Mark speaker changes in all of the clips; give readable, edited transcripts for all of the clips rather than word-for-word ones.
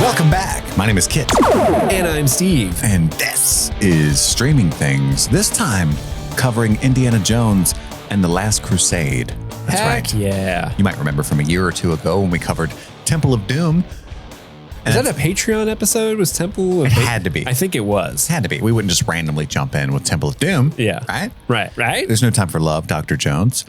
Speaker 1: Welcome back. My name is Kit.
Speaker 2: And I'm Steve.
Speaker 1: And this is Streaming Things. This time covering Indiana Jones and the Last Crusade. That's right.
Speaker 2: Yeah.
Speaker 1: You might remember from a year or two ago when we covered Temple of Doom.
Speaker 2: Is that a Patreon episode? Was Temple?
Speaker 1: It had to be.
Speaker 2: I think it was.
Speaker 1: Had to be. We wouldn't just randomly jump in with Temple of Doom.
Speaker 2: Yeah.
Speaker 1: Right?
Speaker 2: Right.
Speaker 1: There's no time for love, Dr. Jones.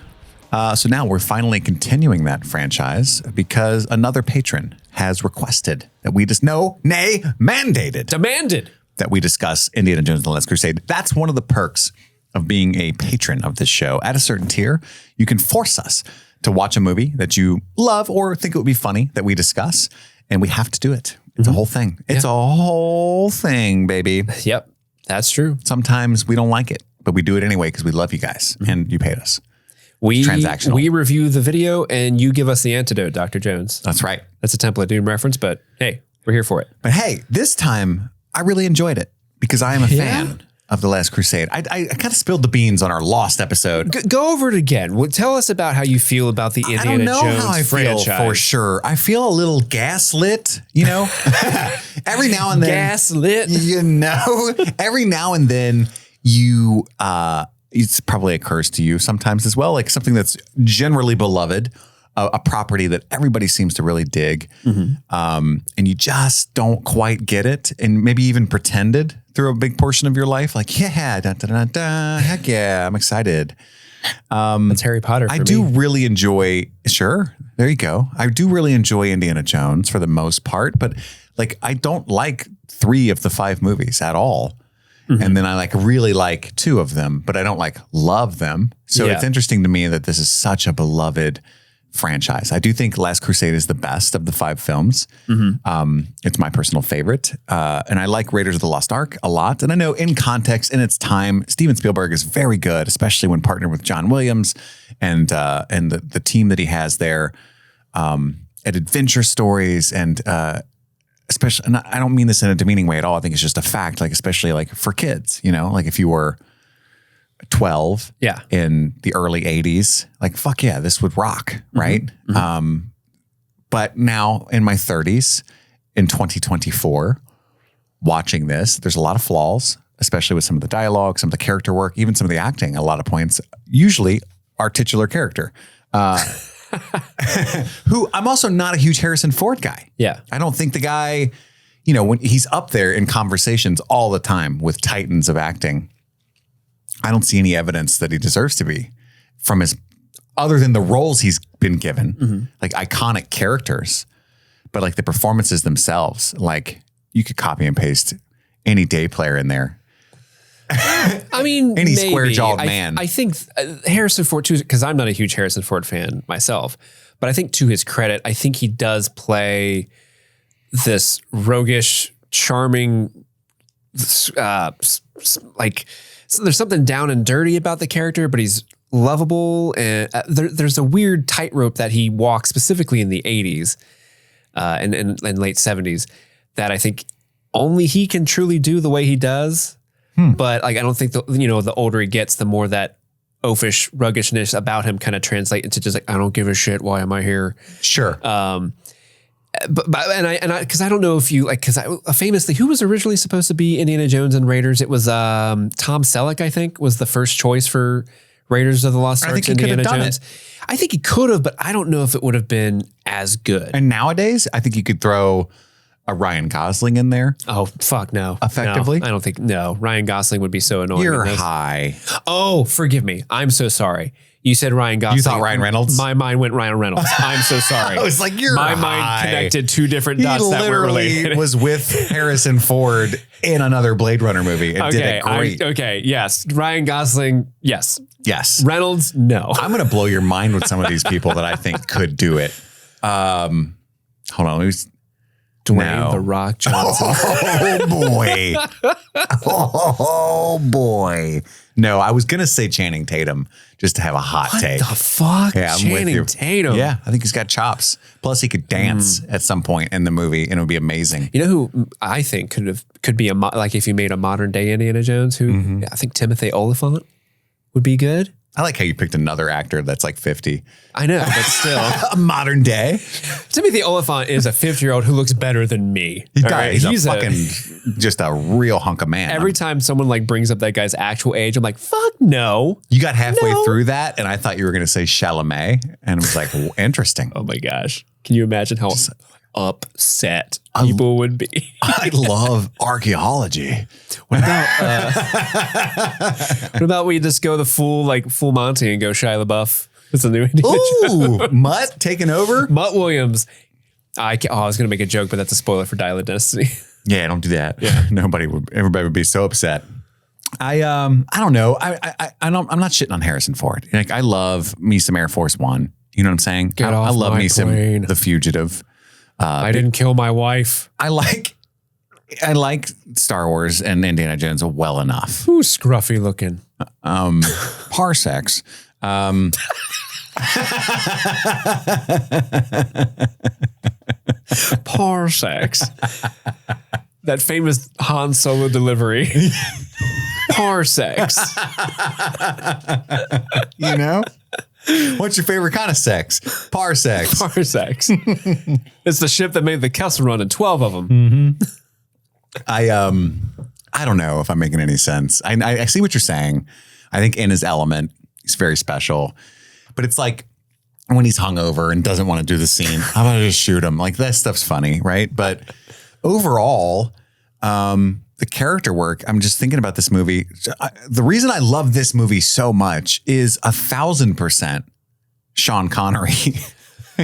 Speaker 1: So now we're finally continuing that franchise because another patron has requested that we just mandated.
Speaker 2: Demanded.
Speaker 1: That we discuss Indiana Jones and the Last Crusade. That's one of the perks of being a patron of this show. At a certain tier, you can force us to watch a movie that you love or think it would be funny that we discuss, and we have to do it. It's a whole thing. It's a whole thing, baby.
Speaker 2: Yep, that's true.
Speaker 1: Sometimes we don't like it, but we do it anyway because we love you guys and you paid us.
Speaker 2: We
Speaker 1: transactional.
Speaker 2: review the video and you give us the antidote, Dr. Jones.
Speaker 1: That's right.
Speaker 2: That's a Temple of Doom reference, but hey, we're here for it.
Speaker 1: But hey, this time I really enjoyed it because I am a fan of The Last Crusade. I kind of spilled the beans on our Lost episode.
Speaker 2: Go over it again. Tell us about how you feel about the Indiana Jones franchise. I don't know how I feel
Speaker 1: for sure. I feel a little gaslit, you know? Every now and then.
Speaker 2: Gaslit?
Speaker 1: You know? Every now and then you... it's probably occurs to you sometimes as well, like something that's generally beloved, a property that everybody seems to really dig, and you just don't quite get it, and maybe even pretended through a big portion of your life, like, heck yeah, I'm excited.
Speaker 2: That's Harry Potter for me.
Speaker 1: I do really enjoy, there you go. I do really enjoy Indiana Jones for the most part, but like I don't like 3 of the 5 movies at all. And then I really like 2 of them, but I don't love them. So it's interesting to me that this is such a beloved franchise. I do think Last Crusade is the best of the 5 films. It's my personal favorite. And I like Raiders of the Lost Ark a lot. And I know in context, in its time, Steven Spielberg is very good, especially when partnered with John Williams and the team that he has there at Adventure Stories and especially, and I don't mean this in a demeaning way at all. I think it's just a fact, especially for kids, if you were 12 in the early 80s, fuck yeah, this would rock, right? But now in my 30s, in 2024, watching this, there's a lot of flaws, especially with some of the dialogue, some of the character work, even some of the acting, a lot of points, usually our titular character. Who I'm also not a huge Harrison Ford guy.
Speaker 2: Yeah.
Speaker 1: I don't think the guy, when he's up there in conversations all the time with titans of acting, I don't see any evidence that he deserves to be from other than the roles he's been given, iconic characters, but the performances themselves, you could copy and paste any day player in there.
Speaker 2: I mean,
Speaker 1: any square-jawed man.
Speaker 2: I think Harrison Ford, too, because I'm not a huge Harrison Ford fan myself, but I think to his credit, I think he does play this roguish, charming, there's something down and dirty about the character, but he's lovable. And there's a weird tightrope that he walks specifically in the 80s and late 70s that I think only he can truly do the way he does. But I don't think the older he gets, the more that oafish ruggishness about him kind of translate into just I don't give a shit. Why am I here?
Speaker 1: Sure.
Speaker 2: But because I don't know if you famously, who was originally supposed to be Indiana Jones and Raiders? It was Tom Selleck, I think, was the first choice for Raiders of the Lost Ark. Indiana Jones. I think he could have, but I don't know if it would have been as good.
Speaker 1: And nowadays, I think you could throw a Ryan Gosling in there.
Speaker 2: Oh, fuck no.
Speaker 1: Effectively?
Speaker 2: No, I don't think, no. Ryan Gosling would be so annoying.
Speaker 1: You're high.
Speaker 2: Oh, forgive me. I'm so sorry. You said Ryan Gosling.
Speaker 1: You thought Ryan Reynolds?
Speaker 2: My mind went Ryan Reynolds. I'm so sorry.
Speaker 1: I was you're
Speaker 2: My
Speaker 1: high.
Speaker 2: mind connected 2 different dots that were related.
Speaker 1: He was with Harrison Ford in another Blade Runner movie and did it great.
Speaker 2: Yes. Ryan Gosling, yes.
Speaker 1: Yes.
Speaker 2: Reynolds, no.
Speaker 1: I'm going to blow your mind with some of these people that I think could do it. Hold on.
Speaker 2: Dwayne The Rock Johnson.
Speaker 1: Oh, boy. Oh, boy. No, I was going to say Channing Tatum just to have a hot take.
Speaker 2: What the fuck?
Speaker 1: Yeah, I'm
Speaker 2: Channing
Speaker 1: with you.
Speaker 2: Tatum.
Speaker 1: Yeah, I think he's got chops. Plus, he could dance at some point in the movie, and it would be amazing.
Speaker 2: You know who I think could be if you made a modern day Indiana Jones, who I think Timothy Olyphant would be good.
Speaker 1: I like how you picked another actor that's like 50.
Speaker 2: I know, but still.
Speaker 1: A modern day.
Speaker 2: Timothy Olyphant is a 50-year-old who looks better than me.
Speaker 1: He does. He's a fucking just a real hunk of man.
Speaker 2: Every time someone like brings up that guy's actual age, I'm like, fuck no.
Speaker 1: You got halfway through that and I thought you were going to say Chalamet and it was like, interesting.
Speaker 2: Oh my gosh. Can you imagine how upset people would be?
Speaker 1: I love archaeology.
Speaker 2: What about we just go the full Monty and go Shia LaBeouf? It's a new Indiana Jones.
Speaker 1: Mutt taking over?
Speaker 2: Mutt Williams. I was going to make a joke, but that's a spoiler for Dial of Destiny.
Speaker 1: Yeah, don't do that. Yeah. Everybody would be so upset. I don't know. I'm not shitting on Harrison Ford. Like I love me some Air Force One. You know what I'm saying? I love me some The Fugitive.
Speaker 2: I didn't kill my wife.
Speaker 1: I like Star Wars and Indiana Jones well enough.
Speaker 2: Who's scruffy looking?
Speaker 1: Parsecs.
Speaker 2: Parsecs. That famous Han Solo delivery. Parsecs.
Speaker 1: You know? What's your favorite kind of sex? Parsecs.
Speaker 2: Parsecs. It's the ship that made the Kessel Run and 12 of them.
Speaker 1: Mm-hmm. I don't know if I'm making any sense. I see what you're saying. I think in his element, he's very special. But it's like when he's hungover and doesn't want to do the scene, how about I just shoot him? Like that stuff's funny, right? But overall, the character work, I'm just thinking about this movie. The reason I love this movie so much is 1,000% Sean Connery.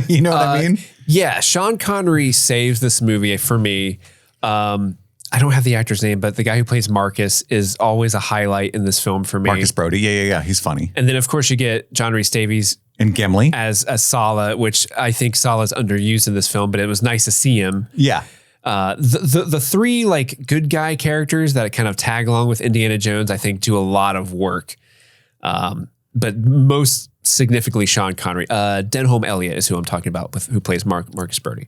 Speaker 1: You know what I mean?
Speaker 2: Yeah, Sean Connery saves this movie for me. I don't have the actor's name, but the guy who plays Marcus is always a highlight in this film for me.
Speaker 1: Marcus Brody. Yeah. He's funny.
Speaker 2: And then, of course, you get John Rhys-Davies
Speaker 1: and Gimli
Speaker 2: as Sala, which I think Sala's underused in this film, but it was nice to see him.
Speaker 1: Yeah.
Speaker 2: The three like good guy characters that kind of tag along with Indiana Jones, I think, do a lot of work. But most significantly, Sean Connery. Denholm Elliott is who I'm talking about, who plays Marcus Brody.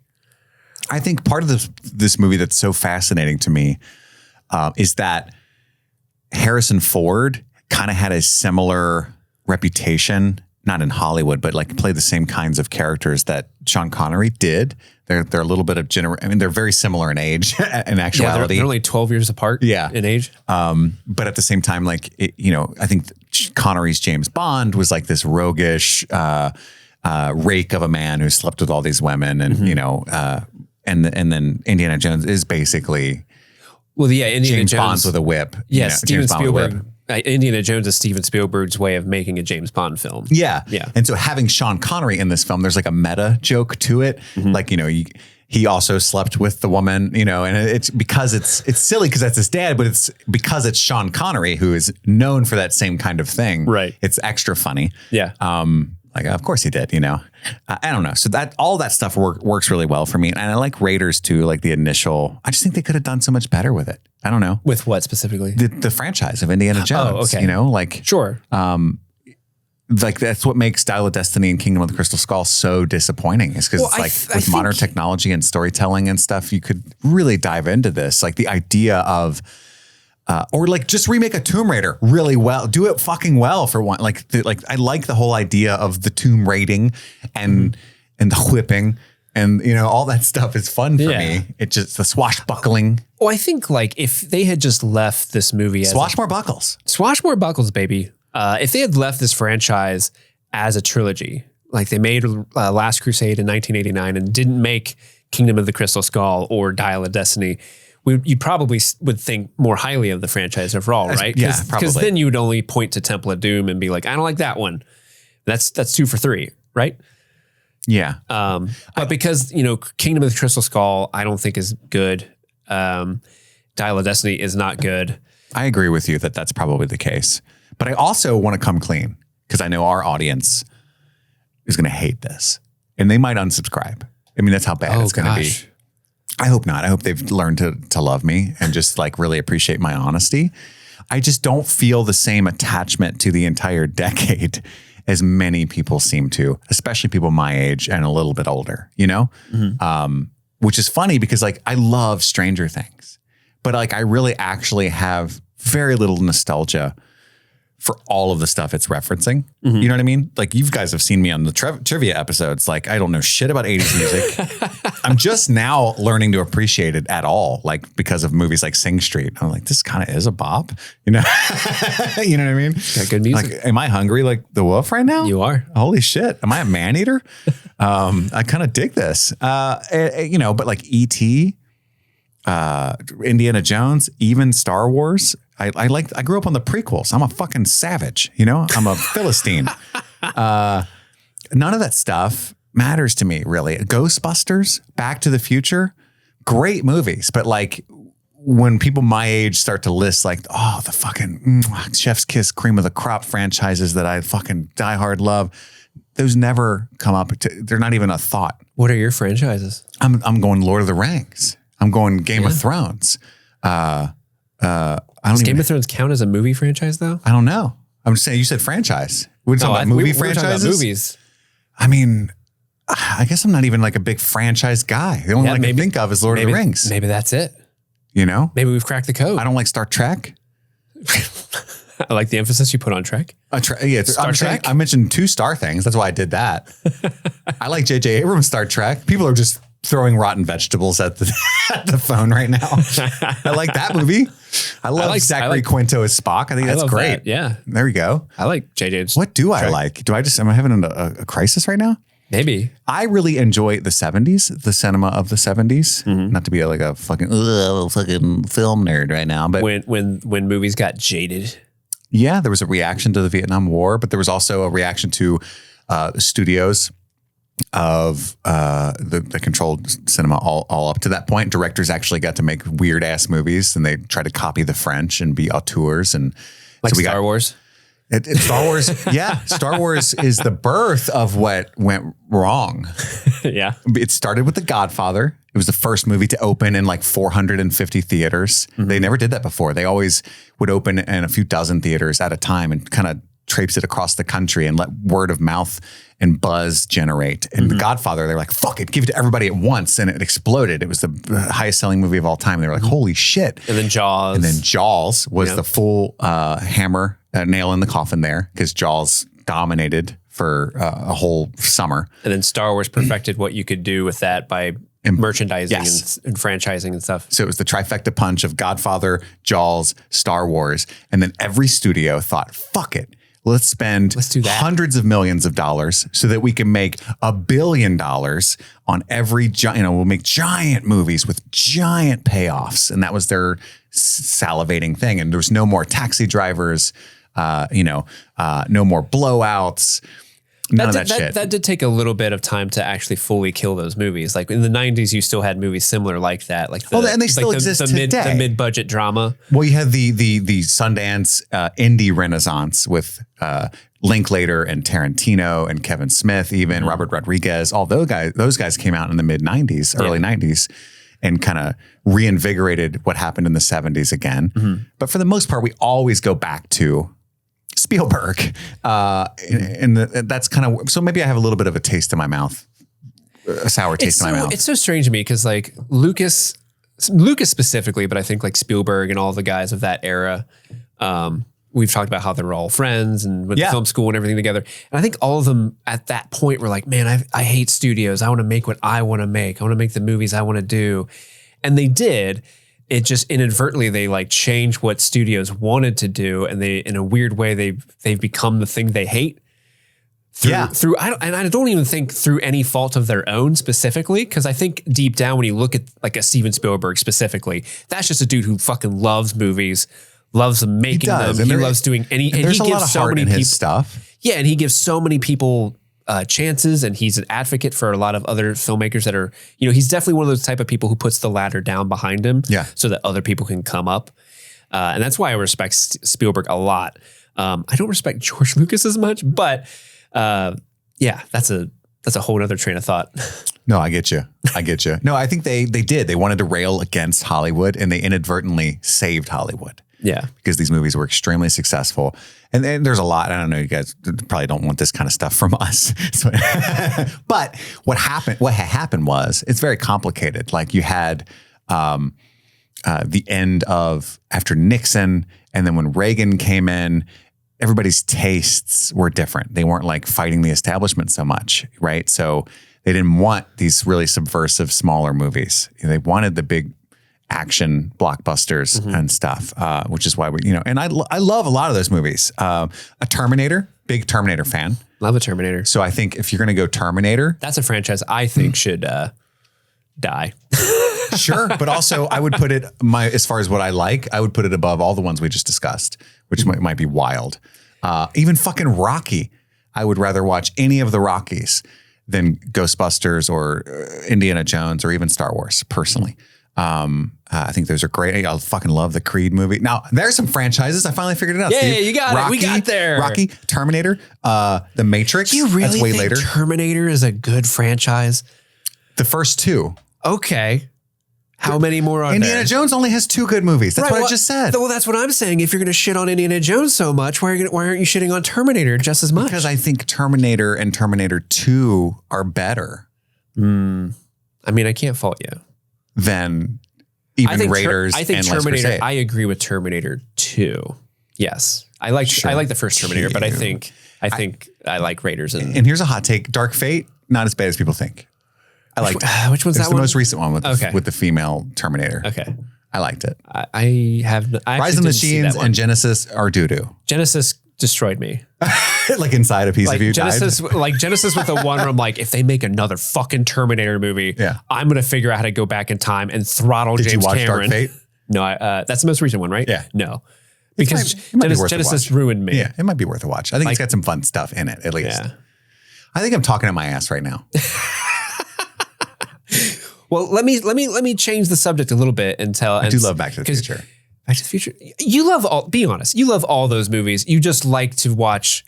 Speaker 1: I think part of this movie that's so fascinating to me is that Harrison Ford kind of had a similar reputation, not in Hollywood, but like played the same kinds of characters that Sean Connery did. They're a little bit of they're very similar in age in actuality.
Speaker 2: Yeah, they're only 12 years apart in age.
Speaker 1: But at the same time, like, I think Connery's James Bond was like this roguish rake of a man who slept with all these women and, and then Indiana Jones is basically
Speaker 2: Indiana
Speaker 1: James
Speaker 2: Jones
Speaker 1: Bond's with a whip.
Speaker 2: Yes, Steven Spielberg. Indiana Jones is Steven Spielberg's way of making a James Bond film.
Speaker 1: Yeah. And so having Sean Connery in this film, there's like a meta joke to it. Mm-hmm. Like, he also slept with the woman, and it's because it's silly because that's his dad, but it's because it's Sean Connery who is known for that same kind of thing.
Speaker 2: Right.
Speaker 1: It's extra funny.
Speaker 2: Yeah.
Speaker 1: Like, of course he did, I don't know. So all that stuff works really well for me. And I like Raiders too, like the initial, I just think they could have done so much better with it. I don't know.
Speaker 2: With what specifically?
Speaker 1: The franchise of Indiana Jones,
Speaker 2: okay. Sure.
Speaker 1: Like that's what makes Dial of Destiny and Kingdom of the Crystal Skull so disappointing is because with modern technology and storytelling and stuff, you could really dive into this. Like the idea of, or like just remake a Tomb Raider really well, do it fucking well for one. Like I like the whole idea of the tomb raiding and the whipping and all that stuff is fun for me. It's just the swashbuckling.
Speaker 2: Well, I think like if they had just left this movie as Swashmore-buckles, baby. If they had left this franchise as a trilogy, like they made Last Crusade in 1989 and didn't make Kingdom of the Crystal Skull or Dial of Destiny, you probably would think more highly of the franchise overall, right?
Speaker 1: Yeah, probably.
Speaker 2: Because then you would only point to Temple of Doom and be like, I don't like that one. That's 2 for 3, right?
Speaker 1: Yeah.
Speaker 2: But because, Kingdom of the Crystal Skull, I don't think is good. Dial of Destiny is not good.
Speaker 1: I agree with you that that's probably the case. But I also want to come clean because I know our audience is going to hate this and they might unsubscribe. I mean, that's how bad it's going to be. I hope not. I hope they've learned to love me and just like really appreciate my honesty. I just don't feel the same attachment to the entire decade as many people seem to, especially people my age and a little bit older, which is funny because like I love Stranger Things, but like I really actually have very little nostalgia for all of the stuff it's referencing. You know what I mean? Like you guys have seen me on the trivia episodes. Like I don't know shit about 80s music. I'm just now learning to appreciate it at all. Like because of movies like Sing Street. I'm like, this kind of is a bop, you know? You know what I mean?
Speaker 2: Got good music.
Speaker 1: Like, am I hungry like the wolf right now?
Speaker 2: You are.
Speaker 1: Holy shit. Am I a man eater? I kind of dig this. You know, but like E.T., Indiana Jones, even Star Wars. I grew up on the prequels. I'm a fucking savage, you know? I'm a Philistine. None of that stuff matters to me, really. Ghostbusters, Back to the Future, great movies. But like when people my age start to list like, oh, the fucking Chef's Kiss, Cream of the Crop franchises that I fucking diehard love, those never come up. They're not even a thought.
Speaker 2: What are your franchises?
Speaker 1: I'm going Lord of the Rings. I'm going Game of Thrones.
Speaker 2: Does Game of Thrones count as a movie franchise though?
Speaker 1: I don't know. I'm just saying, you said franchise. We're talking about movie franchises? We're talking about movies. I mean, I guess I'm not even like a big franchise guy. The only one I can think of is Lord of the Rings.
Speaker 2: Maybe that's it.
Speaker 1: You know?
Speaker 2: Maybe we've cracked the code.
Speaker 1: I don't like Star Trek.
Speaker 2: I like the emphasis you put on Trek.
Speaker 1: Star Trek. I mentioned 2 star things. That's why I did that. I like J.J. Abrams' Star Trek. People are just throwing rotten vegetables at the phone right now. I like that movie. I love Zachary Quinto as Spock. I think that's great.
Speaker 2: Yeah.
Speaker 1: There we go.
Speaker 2: I like JJ's.
Speaker 1: What do I like? Am I having a crisis right now?
Speaker 2: Maybe.
Speaker 1: I really enjoy the 70s, the cinema of the 70s. Not to be like a fucking film nerd right now, but
Speaker 2: when movies got jaded.
Speaker 1: Yeah, there was a reaction to the Vietnam War, but there was also a reaction to the studios of the controlled cinema all up to that point. Directors actually got to make weird ass movies, and they tried to copy the French and be auteurs, and
Speaker 2: like so Star Wars.
Speaker 1: Star Wars, yeah. Star Wars is the birth of what went wrong.
Speaker 2: Yeah,
Speaker 1: it started with The Godfather. It was the first movie to open in like 450 theaters. They never did that before. They always would open in a few dozen theaters at a time and kind of traipse it across the country and let word of mouth and buzz generate. And The Godfather, they're like, fuck it, give it to everybody at once. And it exploded. It was the highest selling movie of all time. They were like, holy shit.
Speaker 2: And then Jaws.
Speaker 1: And then Jaws was the full hammer, nail in the coffin there, because Jaws dominated for a whole summer.
Speaker 2: And then Star Wars perfected what you could do with that by merchandising and franchising and stuff.
Speaker 1: So it was the trifecta punch of Godfather, Jaws, Star Wars. And then every studio thought, fuck it. Let's do that. Hundreds of millions of dollars so that we can make $1 billion on every, we'll make giant movies with giant payoffs. And that was their salivating thing. And there was no more taxi drivers, no more blowouts. None of that shit.
Speaker 2: That did take a little bit of time to actually fully kill those movies. Like in the 90s, you still had movies similar like that. Like
Speaker 1: and they still exist today.
Speaker 2: The mid-budget drama.
Speaker 1: Well, you had the Sundance indie renaissance with Linklater and Tarantino and Kevin Smith, even Robert Rodriguez. All those guys came out in the mid 90s, early 90s, and kind of reinvigorated what happened in the 70s again. But for the most part, we always go back to Spielberg. And that's kind of, so maybe I have a little bit of a taste in my mouth, a sour taste in my mouth.
Speaker 2: It's so strange to me because like Lucas specifically, but I think like Spielberg and all the guys of that era, we've talked about how they were all friends and went to film school and everything together. And I think all of them at that point were like, man, I hate studios. I want to make what I want to make. I want to make the movies I want to do. And they did. It just inadvertently, they like changed what studios wanted to do. And they, in a weird way, they've become the thing they hate. I don't even think through any fault of their own specifically, because I think deep down when you look at like a Steven Spielberg specifically, that's just a dude who fucking loves movies, loves making them. He loves doing any. And
Speaker 1: there's
Speaker 2: he
Speaker 1: a lot
Speaker 2: gives
Speaker 1: of
Speaker 2: so
Speaker 1: heart
Speaker 2: many
Speaker 1: in
Speaker 2: people
Speaker 1: his stuff.
Speaker 2: Yeah, and he gives so many people chances, and he's an advocate for a lot of other filmmakers that are. He's definitely one of those type of people who puts the ladder down behind him, so that other people can come up. And that's why I respect Spielberg a lot. I don't respect George Lucas as much, but. That's a whole other train of thought.
Speaker 1: No, I get you. No, I think they did. They wanted to rail against Hollywood, and they inadvertently saved Hollywood.
Speaker 2: Yeah. Because
Speaker 1: these movies were extremely successful. And there's a lot. I don't know. You guys probably don't want this kind of stuff from us. But what happened was it's very complicated. Like you had the end of after Nixon, and then when Reagan came in, everybody's tastes were different. They weren't like fighting the establishment so much, right? So they didn't want these really subversive, smaller movies. They wanted the big action blockbusters and stuff, which is why and I love a lot of those movies. A Terminator, big Terminator fan.
Speaker 2: Love a Terminator.
Speaker 1: So I think if you're going to go Terminator,
Speaker 2: that's a franchise I think should die.
Speaker 1: Sure. But also I would put it as far as what I like, I would put it above all the ones we just discussed, which might be wild. Even fucking Rocky. I would rather watch any of the Rockies than Ghostbusters or Indiana Jones or even Star Wars personally. I think those are great. I fucking love the Creed movie. Now, there's some franchises. I finally figured it out.
Speaker 2: Yeah,
Speaker 1: Steve.
Speaker 2: you got
Speaker 1: Rocky,
Speaker 2: it. We got there.
Speaker 1: Rocky, Terminator, The Matrix.
Speaker 2: You really
Speaker 1: that's way
Speaker 2: think
Speaker 1: later.
Speaker 2: Terminator is a good franchise?
Speaker 1: The first two.
Speaker 2: Okay. How many more are
Speaker 1: Indiana
Speaker 2: there?
Speaker 1: Jones only has 2 good movies. That's what I just said.
Speaker 2: Well, that's what I'm saying. If you're going to shit on Indiana Jones so much, why aren't you shitting on Terminator just as much?
Speaker 1: Because I think Terminator and Terminator 2 are better.
Speaker 2: I mean, I can't fault you.
Speaker 1: Than even Raiders
Speaker 2: I think
Speaker 1: and
Speaker 2: Terminator.
Speaker 1: Last Crusade.
Speaker 2: I agree with Terminator 2. Yes, I like the first Terminator, but I think I like Raiders and
Speaker 1: here's a hot take: Dark Fate, not as bad as people think. I liked it.
Speaker 2: Which one's
Speaker 1: It's
Speaker 2: that
Speaker 1: the
Speaker 2: one?
Speaker 1: most recent one with the female Terminator.
Speaker 2: Okay,
Speaker 1: I liked it.
Speaker 2: I
Speaker 1: Rise of the Machines and Genesis are doo-doo.
Speaker 2: Genesis destroyed me.
Speaker 1: Like inside a piece of you
Speaker 2: Genesis,
Speaker 1: died.
Speaker 2: like Genesis with a one where I'm like, if they make another fucking Terminator movie, I'm going to figure out how to go back in time and throttle James
Speaker 1: Cameron. Did you watch
Speaker 2: Cameron.
Speaker 1: Dark Fate?
Speaker 2: No, that's the most recent one, right?
Speaker 1: Yeah.
Speaker 2: No. Because
Speaker 1: it might be worth a
Speaker 2: Genesis
Speaker 1: watch.
Speaker 2: ruined me.
Speaker 1: Yeah, it might be worth a watch. I think it's got some fun stuff in it, at least.
Speaker 2: Yeah.
Speaker 1: I think I'm talking at my ass right now.
Speaker 2: Well, let me change the subject a little bit and tell.
Speaker 1: I do love Back to the Future.
Speaker 2: Back to the Future. You love all. Be honest. You love all those movies. You just like to watch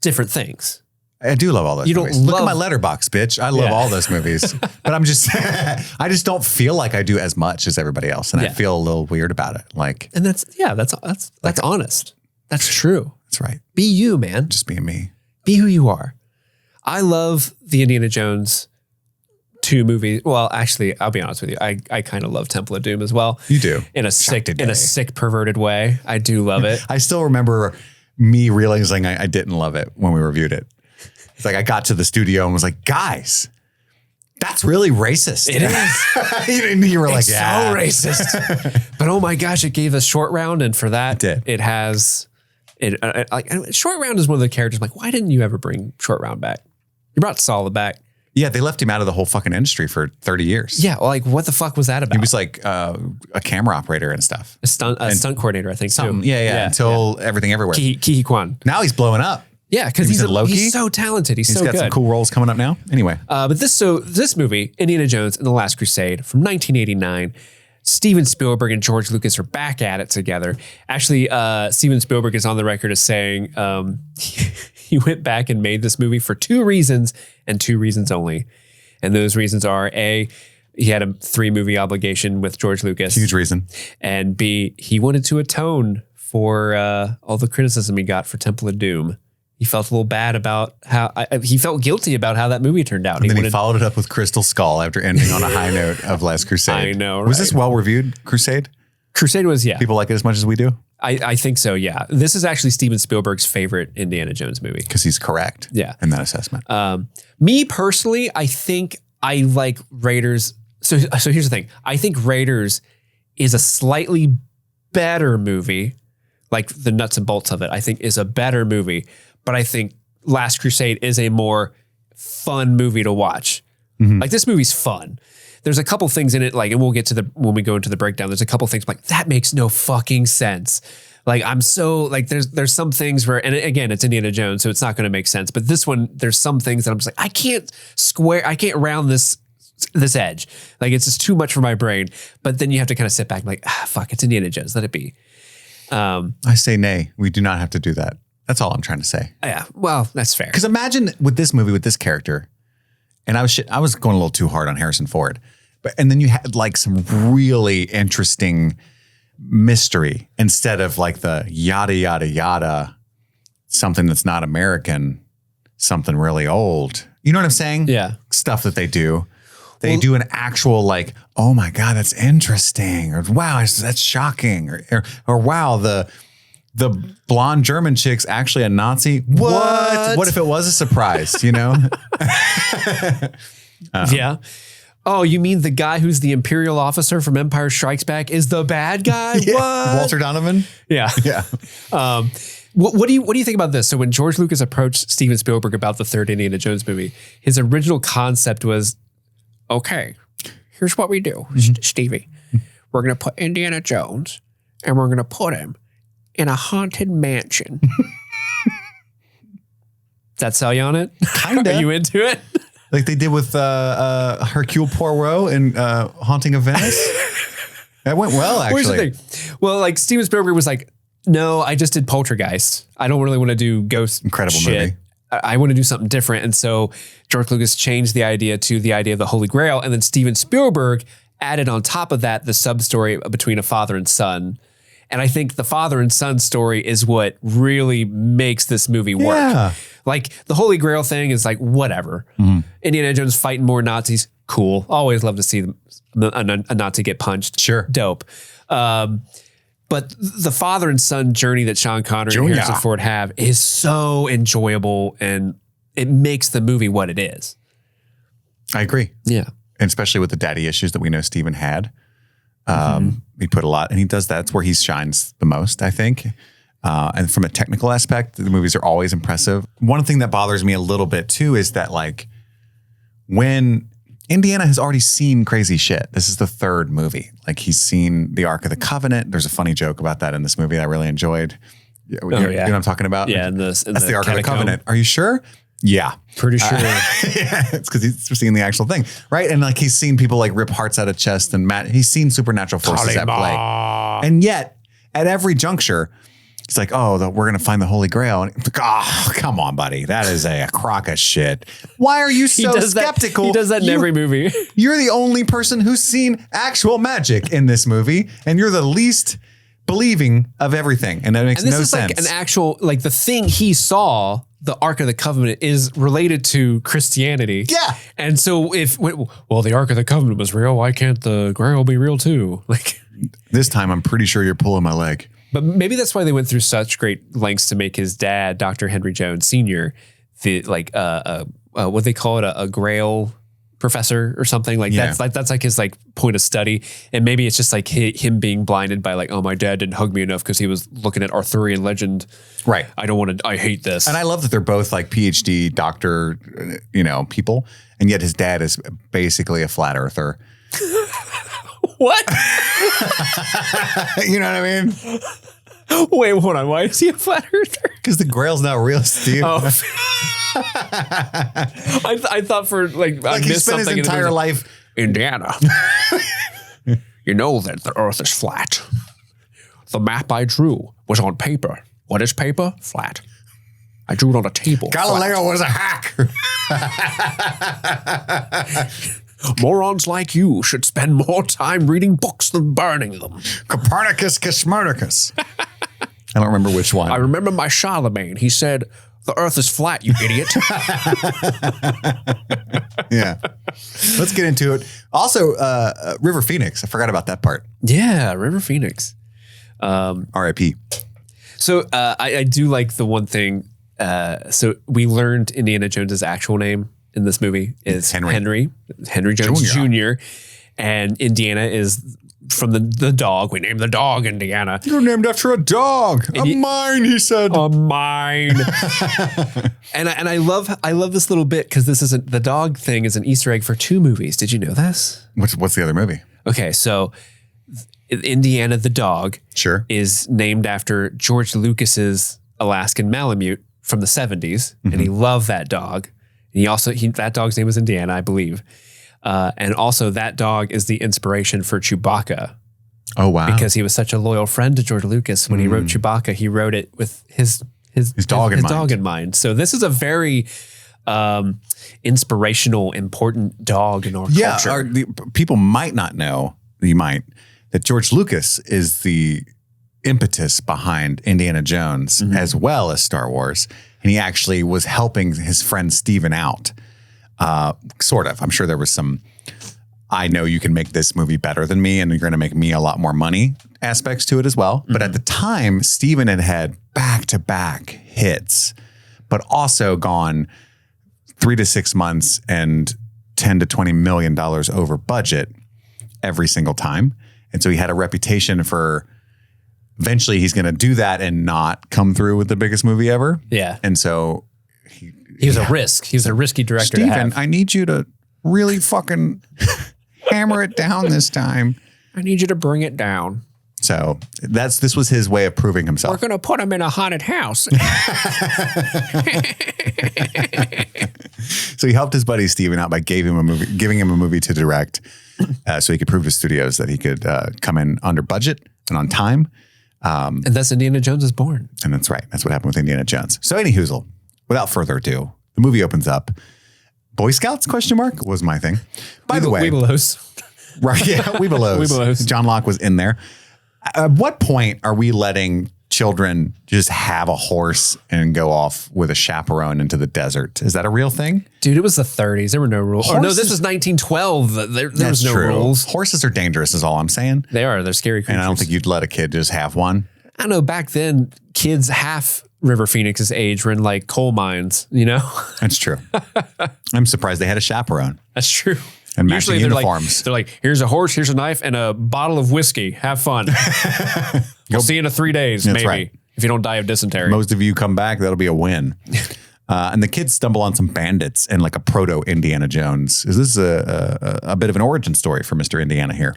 Speaker 2: different things.
Speaker 1: I do love all those movies. Look at my letterbox, bitch. I love all those movies. But I'm just, I just don't feel like I do as much as everybody else. And I feel a little weird about it. Like,
Speaker 2: and that's honest. That's true.
Speaker 1: That's right.
Speaker 2: Be you, man.
Speaker 1: Just being me.
Speaker 2: Be who you are. I love the Indiana Jones 2 movie. Well, actually, I'll be honest with you. I kind of love Temple of Doom as well.
Speaker 1: You do.
Speaker 2: In a sick, perverted way. I do love it.
Speaker 1: I still remember me realizing I didn't love it when we reviewed it. It's like I got to the studio and was like, guys, that's really racist.
Speaker 2: It is.
Speaker 1: You were like,
Speaker 2: so racist. But oh my gosh, it gave us Short Round. And for that, it has, Short Round is one of the characters. I'm like, why didn't you ever bring Short Round back? You brought Solid back.
Speaker 1: Yeah, they left him out of the whole fucking industry for 30 years.
Speaker 2: Yeah, well, like what the fuck was that about?
Speaker 1: He was like a camera operator and stuff.
Speaker 2: A stunt coordinator, I think, too.
Speaker 1: Yeah, until Everything Everywhere.
Speaker 2: Ki Kwan.
Speaker 1: Now he's blowing up.
Speaker 2: Yeah, because he's so talented. He's so good.
Speaker 1: He's got some cool roles coming up now. Anyway.
Speaker 2: But this movie, Indiana Jones and the Last Crusade from 1989, Steven Spielberg and George Lucas are back at it together. Actually, Steven Spielberg is on the record as saying he went back and made this movie for 2 reasons and 2 reasons only. And those reasons are A, he had a 3-movie obligation with George Lucas.
Speaker 1: Huge reason.
Speaker 2: And B, he wanted to atone for all the criticism he got for Temple of Doom. He felt a little bad about he felt guilty about how that movie turned out.
Speaker 1: And then he followed it up with Crystal Skull after ending on a high note of Last Crusade.
Speaker 2: I know, right?
Speaker 1: Was this well-reviewed, Crusade?
Speaker 2: Crusade was, yeah.
Speaker 1: People like it as much as we do?
Speaker 2: I think so, yeah. This is actually Steven Spielberg's favorite Indiana Jones movie.
Speaker 1: Because he's correct in that assessment.
Speaker 2: Me personally, I think I like Raiders. So here's the thing. I think Raiders is a slightly better movie. Like the nuts and bolts of it, I think is a better movie. But I think Last Crusade is a more fun movie to watch. Mm-hmm. Like this movie's fun. There's a couple things in it, like, and we'll get to when we go into the breakdown, there's a couple things like, that makes no fucking sense. Like, I'm so, like, there's some things where, and again, it's Indiana Jones, so it's not going to make sense. But this one, there's some things that I'm just like, I can't round this edge. Like, it's just too much for my brain. But then you have to kind of sit back and like, fuck, it's Indiana Jones, let it be.
Speaker 1: I say nay, we do not have to do that. That's all I'm trying to say.
Speaker 2: Yeah, well, that's fair.
Speaker 1: Because imagine with this movie, with this character, and I was going a little too hard on Harrison Ford, and then you had like some really interesting mystery instead of like the yada, yada, yada, something that's not American, something really old. You know what I'm saying?
Speaker 2: Yeah. Stuff
Speaker 1: that they do. They do an actual like, oh my God, that's interesting. Or wow, that's shocking. Or wow, the blonde German chick's actually a Nazi. What if it was a surprise, you know?
Speaker 2: Yeah. Oh, you mean the guy who's the Imperial officer from Empire Strikes Back is the bad guy?
Speaker 1: Yeah.
Speaker 2: What?
Speaker 1: Walter Donovan?
Speaker 2: Yeah.
Speaker 1: Yeah.
Speaker 2: What do you think about this? So when George Lucas approached Steven Spielberg about the third Indiana Jones movie, his original concept was, okay, here's what we do, Stevie. We're going to put Indiana Jones and we're going to put him in a haunted mansion. That sell you on it?
Speaker 1: Kinda.
Speaker 2: Are you into it?
Speaker 1: Like they did with Hercule Poirot in Haunting of Venice. That went well, actually.
Speaker 2: Here's the thing. Well, like Steven Spielberg was like, no, I just did Poltergeist. I don't really want to do ghost
Speaker 1: Incredible
Speaker 2: shit.
Speaker 1: movie.
Speaker 2: I want to do something different. And so George Lucas changed the idea to the idea of the Holy Grail. And then Steven Spielberg added on top of that the sub-story between a father and son. And I think the father and son story is what really makes this movie work.
Speaker 1: Yeah.
Speaker 2: Like the Holy Grail thing is like, whatever. Indiana Jones fighting more Nazis. Cool. Always love to see a Nazi get punched.
Speaker 1: Sure.
Speaker 2: Dope. But the father and son journey that Sean Connery and Harrison Ford have is so enjoyable, and it makes the movie what it is.
Speaker 1: I agree.
Speaker 2: Yeah.
Speaker 1: And especially with the daddy issues that we know Steven had. He put a lot, and he does that. That's where he shines the most, I think. And from a technical aspect, the movies are always impressive. One thing that bothers me a little bit too is that like when Indiana has already seen crazy shit. This is the third movie. Like he's seen the Ark of the Covenant. There's a funny joke about that in this movie that I really enjoyed. You know what I'm talking about?
Speaker 2: Yeah.
Speaker 1: That's the Ark of the Covenant. Are you sure? Yeah.
Speaker 2: Pretty sure.
Speaker 1: Yeah, it's because he's seen the actual thing, right? And like he's seen people like rip hearts out of chest, and he's seen supernatural forces at play. And yet, at every juncture, he's like, "Oh, we're gonna find the Holy Grail." And it's like, "Oh, come on, buddy, that is a crock of shit. Why are you so skeptical?"
Speaker 2: He does that in every movie.
Speaker 1: You're the only person who's seen actual magic in this movie, and you're the least believing of everything, and that makes no sense.
Speaker 2: Like an actual, like the thing he saw, the Ark of the Covenant, is related to Christianity.
Speaker 1: Yeah.
Speaker 2: And so the Ark of the Covenant was real, why can't the Grail be real too? Like
Speaker 1: this time, I'm pretty sure you're pulling my leg.
Speaker 2: But maybe that's why they went through such great lengths to make his dad, Dr. Henry Jones Sr., what they call it, a Grail professor or something. Like that's like his like point of study. And maybe it's just like him being blinded by like, oh, my dad didn't hug me enough because he was looking at Arthurian legend.
Speaker 1: Right.
Speaker 2: I hate this.
Speaker 1: And I love that they're both like PhD doctor, people. And yet his dad is basically a flat earther.
Speaker 2: What?
Speaker 1: You know what I mean?
Speaker 2: Wait, hold on. Why is he a flat earther?
Speaker 1: Because the Grail's not real, Steve.
Speaker 2: Oh. I thought for like I
Speaker 1: he
Speaker 2: missed
Speaker 1: spent his
Speaker 2: something
Speaker 1: entire life.
Speaker 2: Indiana. You know that the earth is flat. The map I drew was on paper. What is paper? Flat. I drew it on a table.
Speaker 1: Galileo was a hack.
Speaker 2: Morons like you should spend more time reading books than burning them.
Speaker 1: Copernicus, Kismernicus. I don't remember which one.
Speaker 2: I remember my Charlemagne. He said, the earth is flat, you idiot.
Speaker 1: Yeah. Let's get into it. Also, River Phoenix. I forgot about that part.
Speaker 2: Yeah, River Phoenix.
Speaker 1: R.I.P.
Speaker 2: So I do like the one thing. So we learned Indiana Jones's actual name in this movie is Henry Jones Jr. And Indiana is from the dog. We named the dog Indiana.
Speaker 1: You're named after a dog. Mine, he said.
Speaker 2: A mine. and I love this little bit because the dog thing is an Easter egg for 2 movies. Did you know this?
Speaker 1: What's the other movie?
Speaker 2: Okay, so Indiana the dog is named after George Lucas's Alaskan Malamute from the 70s, and he loved that dog. And that dog's name was Indiana, I believe. And also that dog is the inspiration for Chewbacca.
Speaker 1: Oh, wow.
Speaker 2: Because he was such a loyal friend to George Lucas. When he wrote Chewbacca, he wrote it with his dog in mind. So this is a very inspirational, important dog in our culture.
Speaker 1: People might not know, that George Lucas is the impetus behind Indiana Jones as well as Star Wars. And he actually was helping his friend Steven out. Sort of. I'm sure there was some I know you can make this movie better than me and you're going to make me a lot more money aspects to it as well. But at the time, Steven had back-to-back hits, but also gone 3 to 6 months and $10 to $20 million over budget every single time. And so he had a reputation for eventually he's going to do that and not come through with the biggest movie ever.
Speaker 2: Yeah.
Speaker 1: And so
Speaker 2: he was a risk. He was a risky director.
Speaker 1: Steven, I need you to really fucking hammer it down this time.
Speaker 2: I need you to bring it down.
Speaker 1: So this was his way of proving himself.
Speaker 2: We're going to put him in a haunted house.
Speaker 1: So he helped his buddy Steven out by giving him a movie to direct, so he could prove to studios that he could come in under budget and on time.
Speaker 2: And thus Indiana Jones is born.
Speaker 1: And that's right. That's what happened with Indiana Jones. So anyhoozle, without further ado, the movie opens up. Boy Scouts, ? Was my thing. By the way.
Speaker 2: Weebelos.
Speaker 1: Right, yeah, Weebelos. John Locke was in there. At what point are we letting children just have a horse and go off with a chaperone into the desert? Is that a real thing?
Speaker 2: Dude, it was the 30s. There were no rules. No, this was 1912. There was no rules.
Speaker 1: Horses are dangerous is all I'm saying.
Speaker 2: They are. They're scary creatures.
Speaker 1: And I don't think you'd let a kid just have one.
Speaker 2: I don't know. Back then, kids half River Phoenix's age were in like coal mines, you know?
Speaker 1: That's true. I'm surprised they had a chaperone.
Speaker 2: That's true.
Speaker 1: And matching uniforms.
Speaker 2: They're like, here's a horse, here's a knife, and a bottle of whiskey. Have fun. We'll see you in 3 days, maybe. Right. If you don't die of dysentery.
Speaker 1: Most of you come back, that'll be a win. And the kids stumble on some bandits and like a proto Indiana Jones. Is this a bit of an origin story for Mr. Indiana here?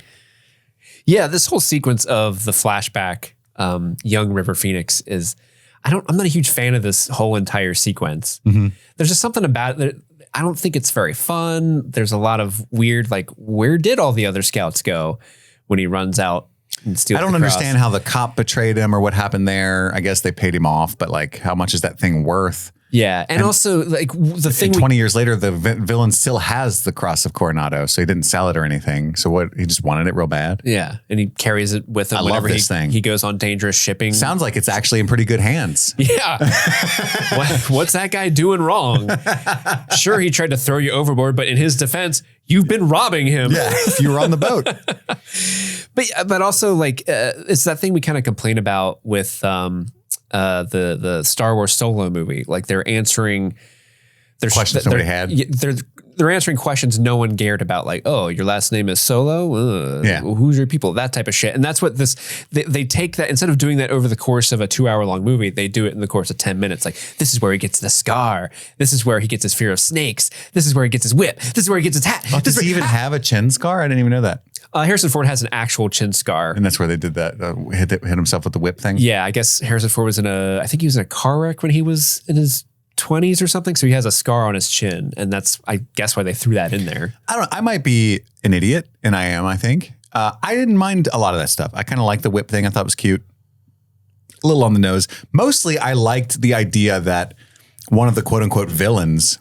Speaker 2: Yeah, this whole sequence of the flashback, young River Phoenix is, I'm not a huge fan of this whole entire sequence. Mm-hmm. There's just something about it. I don't think it's very fun. There's a lot of weird, like, where did all the other scouts go when he runs out and steals the cross?
Speaker 1: I don't understand how the cop betrayed him or what happened there. I guess they paid him off, but like, how much is that thing worth?
Speaker 2: Yeah. And also like the thing
Speaker 1: 20 years later, the villain still has the cross of Coronado. So he didn't sell it or anything. So what, he just wanted it real bad.
Speaker 2: Yeah. And he carries it with him whenever he goes on dangerous shipping.
Speaker 1: Sounds like it's actually in pretty good hands.
Speaker 2: Yeah. What's that guy doing wrong? Sure, he tried to throw you overboard, but in his defense, you've been robbing him.
Speaker 1: Yeah. If you were on the boat.
Speaker 2: But also like, it's that thing we kind of complain about with, the Star Wars Solo movie. Like they're answering
Speaker 1: questions nobody had.
Speaker 2: They're answering questions no one cared about. Like, oh, your last name is Solo?
Speaker 1: Yeah.
Speaker 2: Who's your people? That type of shit. And that's what they take that, instead of doing that over the course of a 2-hour long movie, they do it in the course of 10 minutes. Like, this is where he gets the scar. This is where he gets his fear of snakes. This is where he gets his whip. This is where he gets his hat.
Speaker 1: Oh, does he even have a chin scar? I didn't even know that.
Speaker 2: Harrison Ford has an actual chin scar.
Speaker 1: And that's where they did that, hit himself with the whip thing?
Speaker 2: Yeah, I guess Harrison Ford was I think he was in a car wreck when he was in his 20s or something. So he has a scar on his chin. And that's, I guess, why they threw that in there.
Speaker 1: I don't know. I might be an idiot, and I am, I think. I didn't mind a lot of that stuff. I kind of liked the whip thing. I thought it was cute. A little on the nose. Mostly, I liked the idea that one of the quote-unquote villains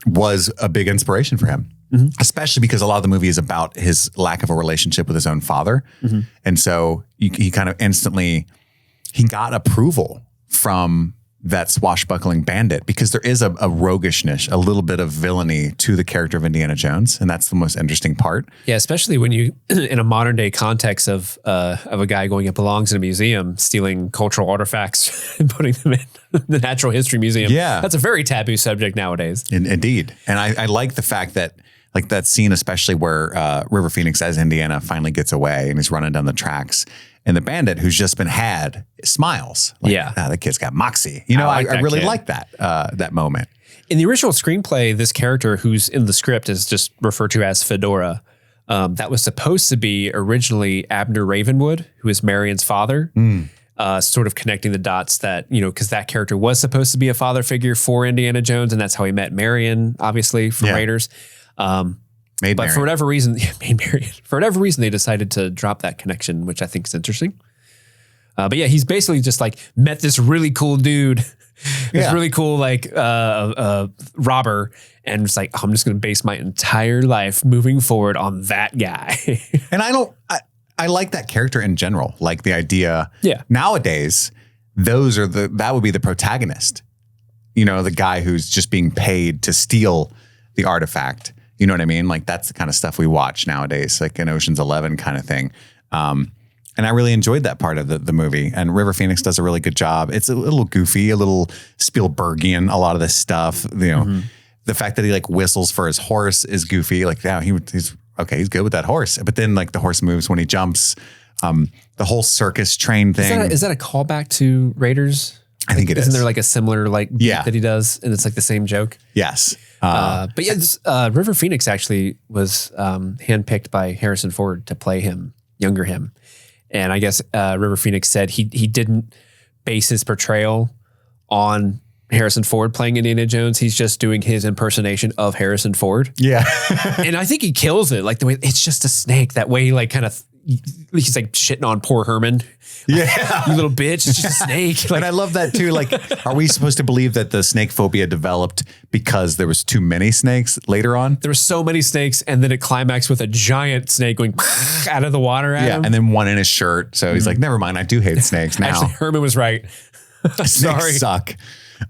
Speaker 1: was a big inspiration for him. Mm-hmm. Especially because a lot of the movie is about his lack of a relationship with his own father. Mm-hmm. And so he kind of instantly, he got approval from that swashbuckling bandit because there is a roguishness, a little bit of villainy to the character of Indiana Jones. And that's the most interesting part.
Speaker 2: Yeah, especially when you, in a modern day context of a guy going, it belongs in a museum, stealing cultural artifacts and putting them in the Natural History Museum.
Speaker 1: Yeah.
Speaker 2: That's a very taboo subject nowadays.
Speaker 1: Indeed. And I like the fact that, like that scene, especially where River Phoenix as Indiana finally gets away and he's running down the tracks, and the bandit who's just been had smiles. Like, yeah, the kid's got moxie. You know, I really like that that moment.
Speaker 2: In the original screenplay, this character who's in the script is just referred to as Fedora. That was supposed to be originally Abner Ravenwood, who is Marion's father. Sort of connecting the dots that, you know, because that character was supposed to be a father figure for Indiana Jones, and that's how he met Marion, obviously, from Raiders. But for whatever reason, they decided to drop that connection, which I think is interesting. But yeah, he's basically just like met this really cool dude, really cool like robber, and it's like, oh, I'm just going to base my entire life moving forward on that guy.
Speaker 1: And I like that character in general, like the idea. Yeah. Nowadays, that would be the protagonist. You know, the guy who's just being paid to steal the artifact. You know what I mean? Like that's the kind of stuff we watch nowadays, like an Ocean's 11 kind of thing. And I really enjoyed that part of the movie. And River Phoenix does a really good job. It's a little goofy, a little Spielbergian, a lot of this stuff. You know, the fact that he like whistles for his horse is goofy. Like, yeah, he's okay. He's good with that horse. But then like the horse moves when he jumps. The whole circus train thing.
Speaker 2: Is that a callback to Raiders?
Speaker 1: I think it is.
Speaker 2: Isn't there like a similar beat that he does? And it's like the same joke?
Speaker 1: Yes.
Speaker 2: But yeah, River Phoenix actually was handpicked by Harrison Ford to play him, younger him. And I guess River Phoenix said he didn't base his portrayal on Harrison Ford playing Indiana Jones. He's just doing his impersonation of Harrison Ford.
Speaker 1: Yeah.
Speaker 2: And I think he kills it. Like the way it's just a snake. That way, like kind of, he's like shitting on poor Herman.
Speaker 1: Yeah.
Speaker 2: You little bitch. It's just a snake. Like,
Speaker 1: and I love that too. Like, are we supposed to believe that the snake phobia developed because there was too many snakes later on?
Speaker 2: There were so many snakes, and then it climaxed with a giant snake going out of the water at him.
Speaker 1: And then one in his shirt. So he's like, never mind. I do hate snakes now.
Speaker 2: Actually, Herman was right.
Speaker 1: Snakes suck.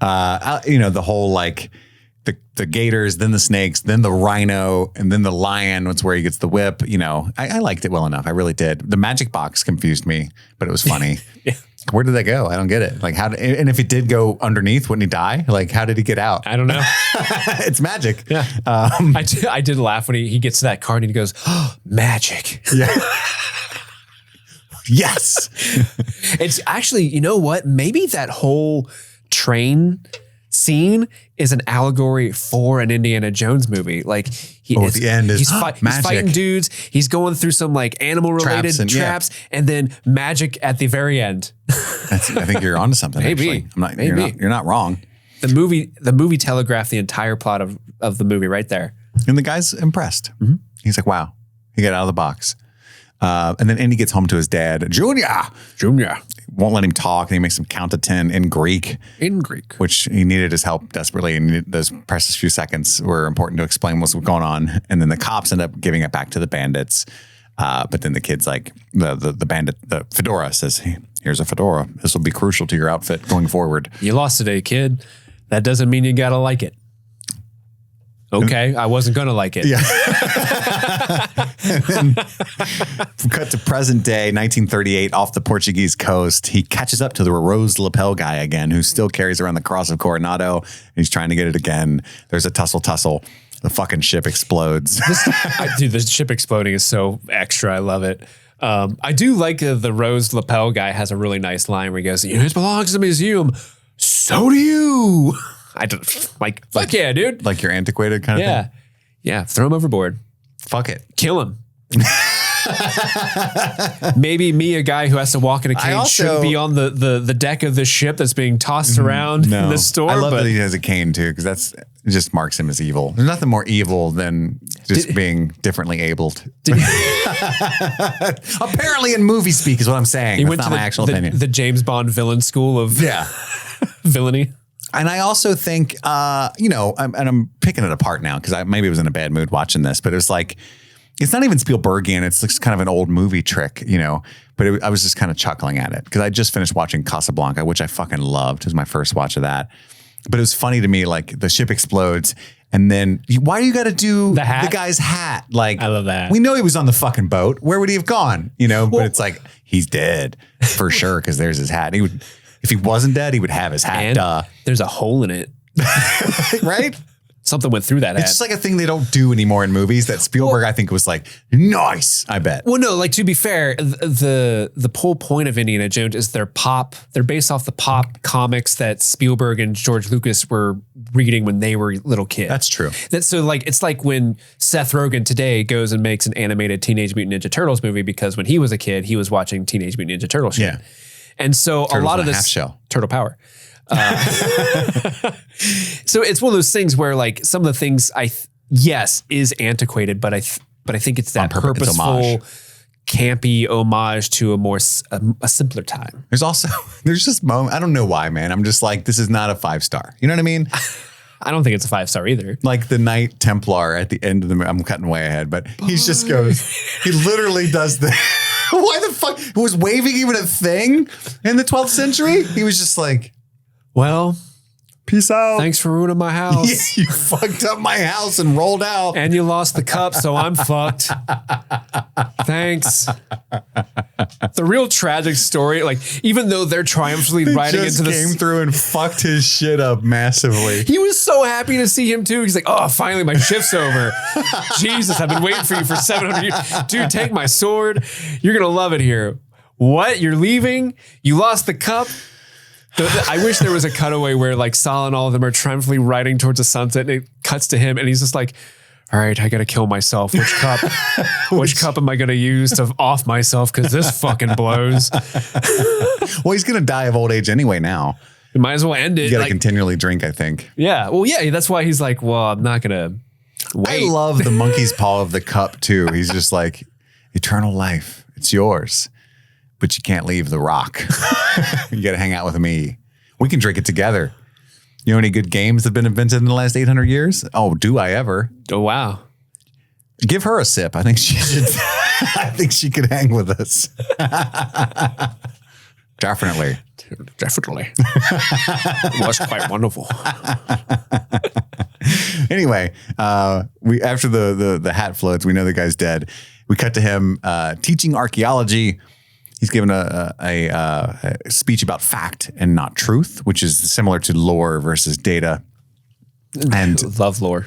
Speaker 1: The whole like the gators, then the snakes, then the rhino, and then the lion. That's where he gets the whip. You know, I liked it well enough. I really did. The magic box confused me, but it was funny. Yeah. Where did that go? I don't get it. Like and if it did go underneath, wouldn't he die? Like, how did he get out?
Speaker 2: I don't know.
Speaker 1: It's magic.
Speaker 2: Yeah. I did laugh when he gets to that card and he goes, oh, magic.
Speaker 1: Yeah. Yes.
Speaker 2: It's actually, you know what? Maybe that whole train scene is an allegory for an Indiana Jones movie. Like
Speaker 1: at the end is
Speaker 2: he's fighting dudes. He's going through some like animal related traps and then magic at the very end.
Speaker 1: I think you're onto something.
Speaker 2: Maybe.
Speaker 1: Actually. You're not wrong.
Speaker 2: The movie telegraphed the entire plot of the movie right there.
Speaker 1: And the guy's impressed. Mm-hmm. He's like, wow, he got out of the box. And then Indy gets home to his dad, Junior. Won't let him talk. And he makes him count to 10 in Greek. Which he needed his help desperately. And those precious few seconds were important to explain what's going on. And then the cops end up giving it back to the bandits. But then the kid's like, the bandit, the fedora says, hey, here's a fedora. This will be crucial to your outfit going forward.
Speaker 2: You lost today, kid. That doesn't mean you got to like it. Okay, I wasn't going to like it.
Speaker 1: Yeah. And then cut to present day, 1938, off the Portuguese coast. He catches up to the rose lapel guy again, who still carries around the cross of Coronado. He's trying to get it again. There's a tussle. The fucking ship explodes.
Speaker 2: Dude, the ship exploding is so extra. I love it. I do like the rose lapel guy has a really nice line where he goes, it belongs to the museum. So do you. I don't like, fuck yeah, dude.
Speaker 1: Like you're antiquated kind of thing?
Speaker 2: Yeah. Throw him overboard.
Speaker 1: Fuck it.
Speaker 2: Kill him. Maybe me, a guy who has to walk in a cane, should be on the deck of the ship that's being tossed around in the storm.
Speaker 1: I love that he has a cane too, because it just marks him as evil. There's nothing more evil than just being differently abled. Apparently in movie speak is what I'm saying. That's not my actual opinion.
Speaker 2: The James Bond villain school of villainy.
Speaker 1: And I also think, I'm picking it apart now because I maybe was in a bad mood watching this, but it was like, it's not even Spielbergian. It's just kind of an old movie trick, but I was just kind of chuckling at it because I just finished watching Casablanca, which I fucking loved. It was my first watch of that. But it was funny to me, like the ship explodes and then why do you got to do the guy's hat? Like,
Speaker 2: I love that.
Speaker 1: We know he was on the fucking boat. Where would he have gone? But it's like, he's dead for sure because there's his hat. If he wasn't dead, he would have his hat.
Speaker 2: And there's a hole in it.
Speaker 1: Right?
Speaker 2: Something went through that hat.
Speaker 1: It's just like a thing they don't do anymore in movies that Spielberg, I think, was like, nice, I bet.
Speaker 2: Well, no, like to be fair, the whole point of Indiana Jones is they're based off the pop comics that Spielberg and George Lucas were reading when they were little kids.
Speaker 1: That's true.
Speaker 2: So like, it's like when Seth Rogen today goes and makes an animated Teenage Mutant Ninja Turtles movie because when he was a kid, he was watching Teenage Mutant Ninja Turtles shit. Yeah. And so
Speaker 1: Turtles
Speaker 2: a lot of this
Speaker 1: half shell.
Speaker 2: Turtle Power. So it's one of those things where like some of the things is antiquated, but I think it's that purposeful, campy homage to a simpler time.
Speaker 1: There's just moments. I don't know why, man. I'm just like, this is not a 5-star. You know what I mean?
Speaker 2: I don't think it's a 5-star either.
Speaker 1: Like the Knight Templar at the end of the, I'm cutting way ahead, but he just goes, he literally does the, why the fuck? Was waving even a thing in the 12th century? He was just like,
Speaker 2: well,
Speaker 1: Peace out.
Speaker 2: Thanks for ruining my house.
Speaker 1: You fucked up my house and rolled out.
Speaker 2: And you lost the cup, so I'm fucked. Thanks. The real tragic story, like, even though they're triumphantly riding into the...
Speaker 1: came through and fucked his shit up massively.
Speaker 2: He was so happy to see him, too. He's like, oh, finally, my shift's over. Jesus, I've been waiting for you for 700 years. Dude, take my sword. You're going to love it here. What? You're leaving? You lost the cup? I wish there was a cutaway where like Saul and all of them are triumphantly riding towards the sunset and it cuts to him and he's just like, all right, I got to kill myself. Which cup? Which cup am I going to use to off myself? Because this fucking blows.
Speaker 1: Well, he's going to die of old age anyway now.
Speaker 2: You might as well end it.
Speaker 1: You got to continually drink, I think.
Speaker 2: Yeah. Well, yeah, that's why he's like, well, I'm not going to wait.
Speaker 1: I love the monkey's paw of the cup too. He's just like, eternal life. It's yours. But you can't leave the rock. You got to hang out with me. We can drink it together. You know any good games that have been invented in the last 800 years? Oh, do I ever?
Speaker 2: Oh, wow.
Speaker 1: Give her a sip. I think she should. I think she could hang with us. Definitely.
Speaker 2: Definitely. It was quite wonderful.
Speaker 1: Anyway, we after the hat floats, we know the guy's dead. We cut to him teaching archaeology. He's given a speech about fact and not truth, which is similar to lore versus data. And
Speaker 2: love lore.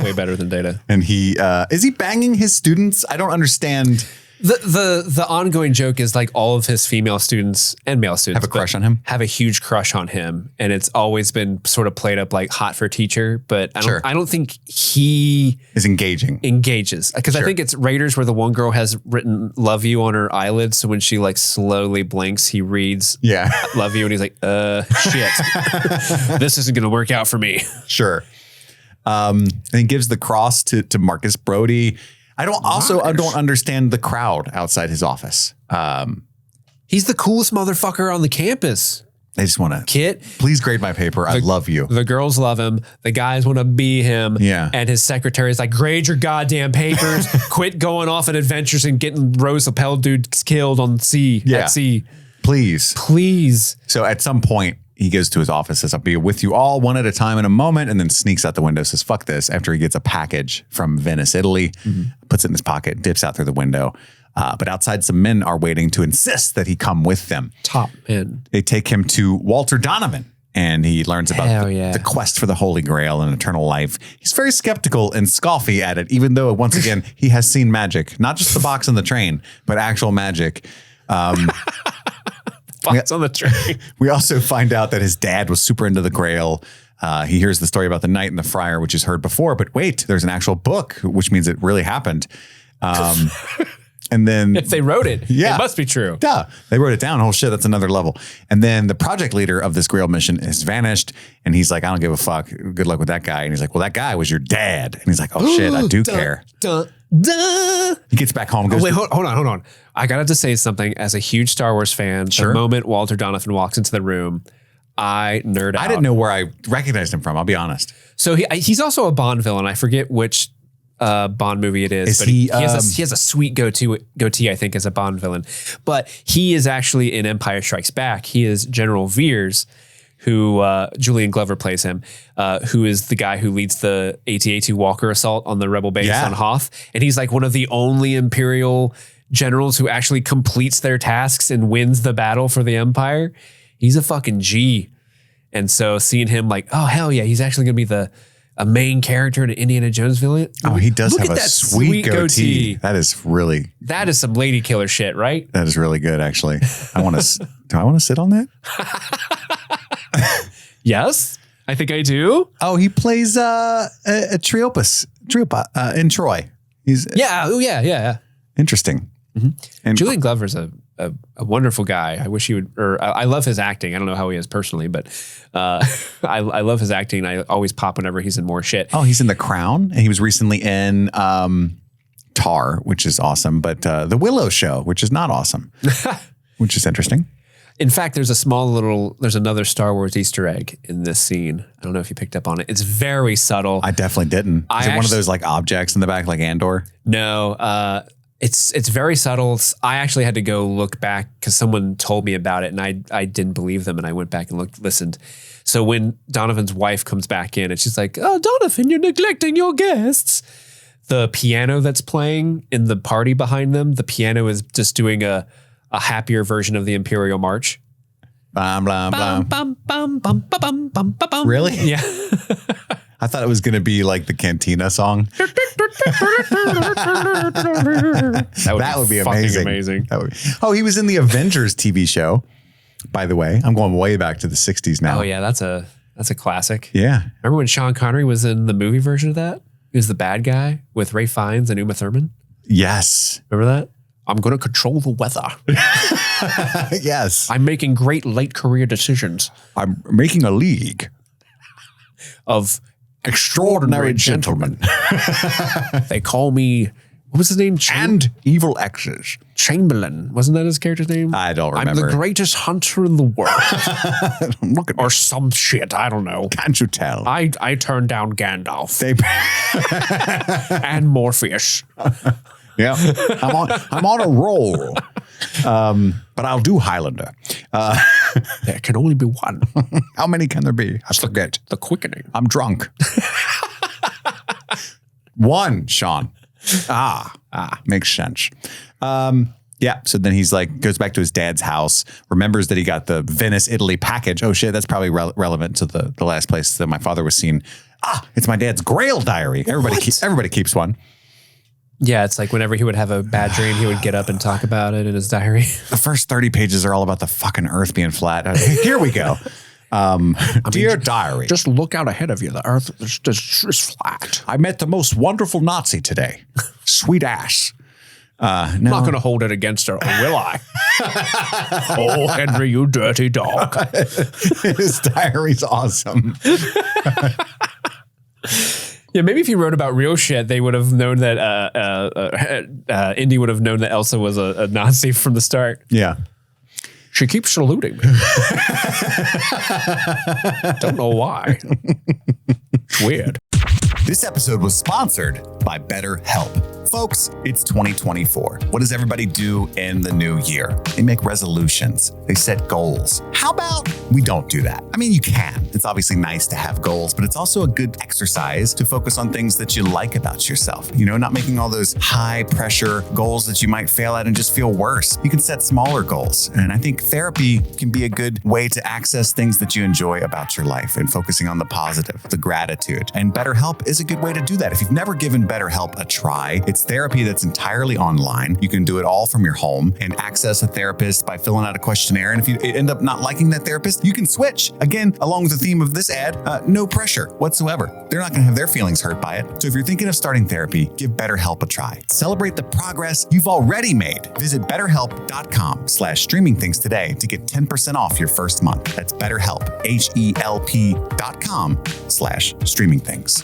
Speaker 2: Way better than data.
Speaker 1: And he is he banging his students? I don't understand.
Speaker 2: The ongoing joke is like all of his female students and male students
Speaker 1: have a crush on him,
Speaker 2: have a huge crush on him. And it's always been sort of played up like hot for teacher, but I don't think he
Speaker 1: is engages
Speaker 2: because I think it's Raiders where the one girl has written love you on her eyelids. So when she like slowly blinks, he reads love you. And he's like, shit, this isn't going to work out for me.
Speaker 1: Sure. And he gives the cross to Marcus Brody. I don't understand the crowd outside his office.
Speaker 2: He's the coolest motherfucker on the campus.
Speaker 1: They just want to,
Speaker 2: Kit,
Speaker 1: please grade my paper. I love you.
Speaker 2: The girls love him. The guys want to be him.
Speaker 1: Yeah.
Speaker 2: And his secretary is like, grade your goddamn papers. Quit going off on adventures and getting Rose Appel dudes killed on sea.
Speaker 1: Yeah.
Speaker 2: At sea.
Speaker 1: Please. So at some point, he goes to his office, says, I'll be with you all one at a time in a moment, and then sneaks out the window, says, fuck this, after he gets a package from Venice, Italy, puts it in his pocket, dips out through the window. But outside, some men are waiting to insist that he come with them.
Speaker 2: Top men.
Speaker 1: They take him to Walter Donovan, and he learns about the quest for the Holy Grail and eternal life. He's very skeptical and scoffy at it, even though, once again, he has seen magic. Not just the box on the train, but actual magic.
Speaker 2: On the train.
Speaker 1: We also find out that his dad was super into the Grail. He hears the story about the knight and the friar, which he's heard before, but wait, there's an actual book, which means it really happened. And then
Speaker 2: if they wrote it, it must be true.
Speaker 1: Duh. They wrote it down. Oh shit, that's another level. And then the project leader of this Grail mission has vanished. And he's like, I don't give a fuck. Good luck with that guy. And he's like, well, that guy was your dad. And he's like, oh shit, I do care. He gets back home. Goes,
Speaker 2: wait, hold on. I got to say something as a huge Star Wars fan. The moment Walter Donovan walks into the room, I nerd out.
Speaker 1: I didn't know where I recognized him from. I'll be honest.
Speaker 2: So he's also a Bond villain. I forget which Bond movie it is, but he has a sweet goatee, I think, as a Bond villain. But he is actually in Empire Strikes Back. He is General Veers, who Julian Glover plays him, who is the guy who leads the AT-AT Walker assault on the rebel base on Hoth. And he's like one of the only Imperial generals who actually completes their tasks and wins the battle for the Empire. He's a fucking G. And so seeing him like, oh, hell yeah, he's actually going to be a main character in an Indiana Jones villain.
Speaker 1: Oh, he does have a sweet goatee. That is
Speaker 2: some lady killer shit, right?
Speaker 1: That is really good, actually. Do I want to sit on that?
Speaker 2: Yes, I think I do.
Speaker 1: Oh, he plays a Triopa in Troy. Yeah. Interesting.
Speaker 2: Mm-hmm. And Julian Glover's a wonderful guy. I wish he would, I love his acting. I don't know how he is personally, but I love his acting. I always pop whenever he's in more shit.
Speaker 1: Oh, he's in The Crown, and he was recently in Tar, which is awesome, but The Willow Show, which is not awesome, which is interesting.
Speaker 2: In fact, there's another Star Wars Easter egg in this scene. I don't know if you picked up on it. It's very subtle.
Speaker 1: I definitely didn't. Is it one of those like objects in the back, like Andor?
Speaker 2: No. It's very subtle. I actually had to go look back because someone told me about it and I didn't believe them, and I went back and listened. So when Donovan's wife comes back in and she's like, "Oh, Donovan, you're neglecting your guests." The piano that's playing in the party behind them, the piano is just doing a happier version of the Imperial March.
Speaker 1: Bum, bum, bum.
Speaker 2: Bum, bum, bum, bum, bum, bum, bum, bum.
Speaker 1: Really?
Speaker 2: Yeah.
Speaker 1: I thought it was going to be like the Cantina song. That would be amazing. That would be. Oh, he was in the Avengers TV show, by the way. I'm going way back to the 60s now.
Speaker 2: Oh, yeah. That's a classic.
Speaker 1: Yeah.
Speaker 2: Remember when Sean Connery was in the movie version of that? He was the bad guy with Ray Fiennes and Uma Thurman.
Speaker 1: Yes.
Speaker 2: Remember that? I'm going to control the weather.
Speaker 1: Yes.
Speaker 2: I'm making great late career decisions.
Speaker 1: I'm making a league
Speaker 2: of
Speaker 1: extraordinary gentlemen.
Speaker 2: They call me, what was his name?
Speaker 1: And evil exes.
Speaker 2: Chamberlain. Wasn't that his character's name?
Speaker 1: I don't remember.
Speaker 2: I'm the greatest hunter in the world.
Speaker 1: Look at
Speaker 2: or some shit. I don't know.
Speaker 1: Can't you tell?
Speaker 2: I turned down Gandalf. And Morpheus.
Speaker 1: Yeah. I'm on a roll. But I'll do Highlander.
Speaker 2: There can only be one.
Speaker 1: How many can there be? I forget.
Speaker 2: The quickening.
Speaker 1: I'm drunk. One, Sean. Makes sense. Yeah. So then he's like, goes back to his dad's house, remembers that he got the Venice, Italy package. Oh shit. That's probably relevant to the last place that my father was seen. It's my dad's Grail diary. Everybody keeps one.
Speaker 2: Yeah, it's like whenever he would have a bad dream, he would get up and talk about it in his diary.
Speaker 1: The first 30 pages are all about the fucking earth being flat. Here we go. Dear diary.
Speaker 2: Just look out ahead of you. The earth is flat.
Speaker 1: I met the most wonderful Nazi today. Sweet ass.
Speaker 2: I'm not going to hold it against her, or will I? Oh, Henry, you dirty dog.
Speaker 1: His diary's awesome.
Speaker 2: Yeah, maybe if he wrote about real shit, they would have known that Indy would have known that Elsa was a Nazi from the start.
Speaker 1: Yeah.
Speaker 2: She keeps saluting me. Don't know why. It's weird.
Speaker 1: This episode was sponsored by BetterHelp. Folks, it's 2024. What does everybody do in the new year? They make resolutions. They set goals. How about we don't do that? I mean, you can. It's obviously nice to have goals, but it's also a good exercise to focus on things that you like about yourself. You know, not making all those high pressure goals that you might fail at and just feel worse. You can set smaller goals. And I think therapy can be a good way to access things that you enjoy about your life and focusing on the positive, the gratitude. And BetterHelp is a good way to do that. If you've never given BetterHelp a try, it's therapy that's entirely online. You can do it all from your home and access a therapist by filling out a questionnaire. And if you end up not liking that therapist, you can switch. Again, along with the theme of this ad, no pressure whatsoever. They're not going to have their feelings hurt by it. So if you're thinking of starting therapy, give BetterHelp a try. Celebrate the progress you've already made. Visit BetterHelp.com/streamingthings today to get 10% off your first month. That's BetterHelp, HELP.com/streamingthings.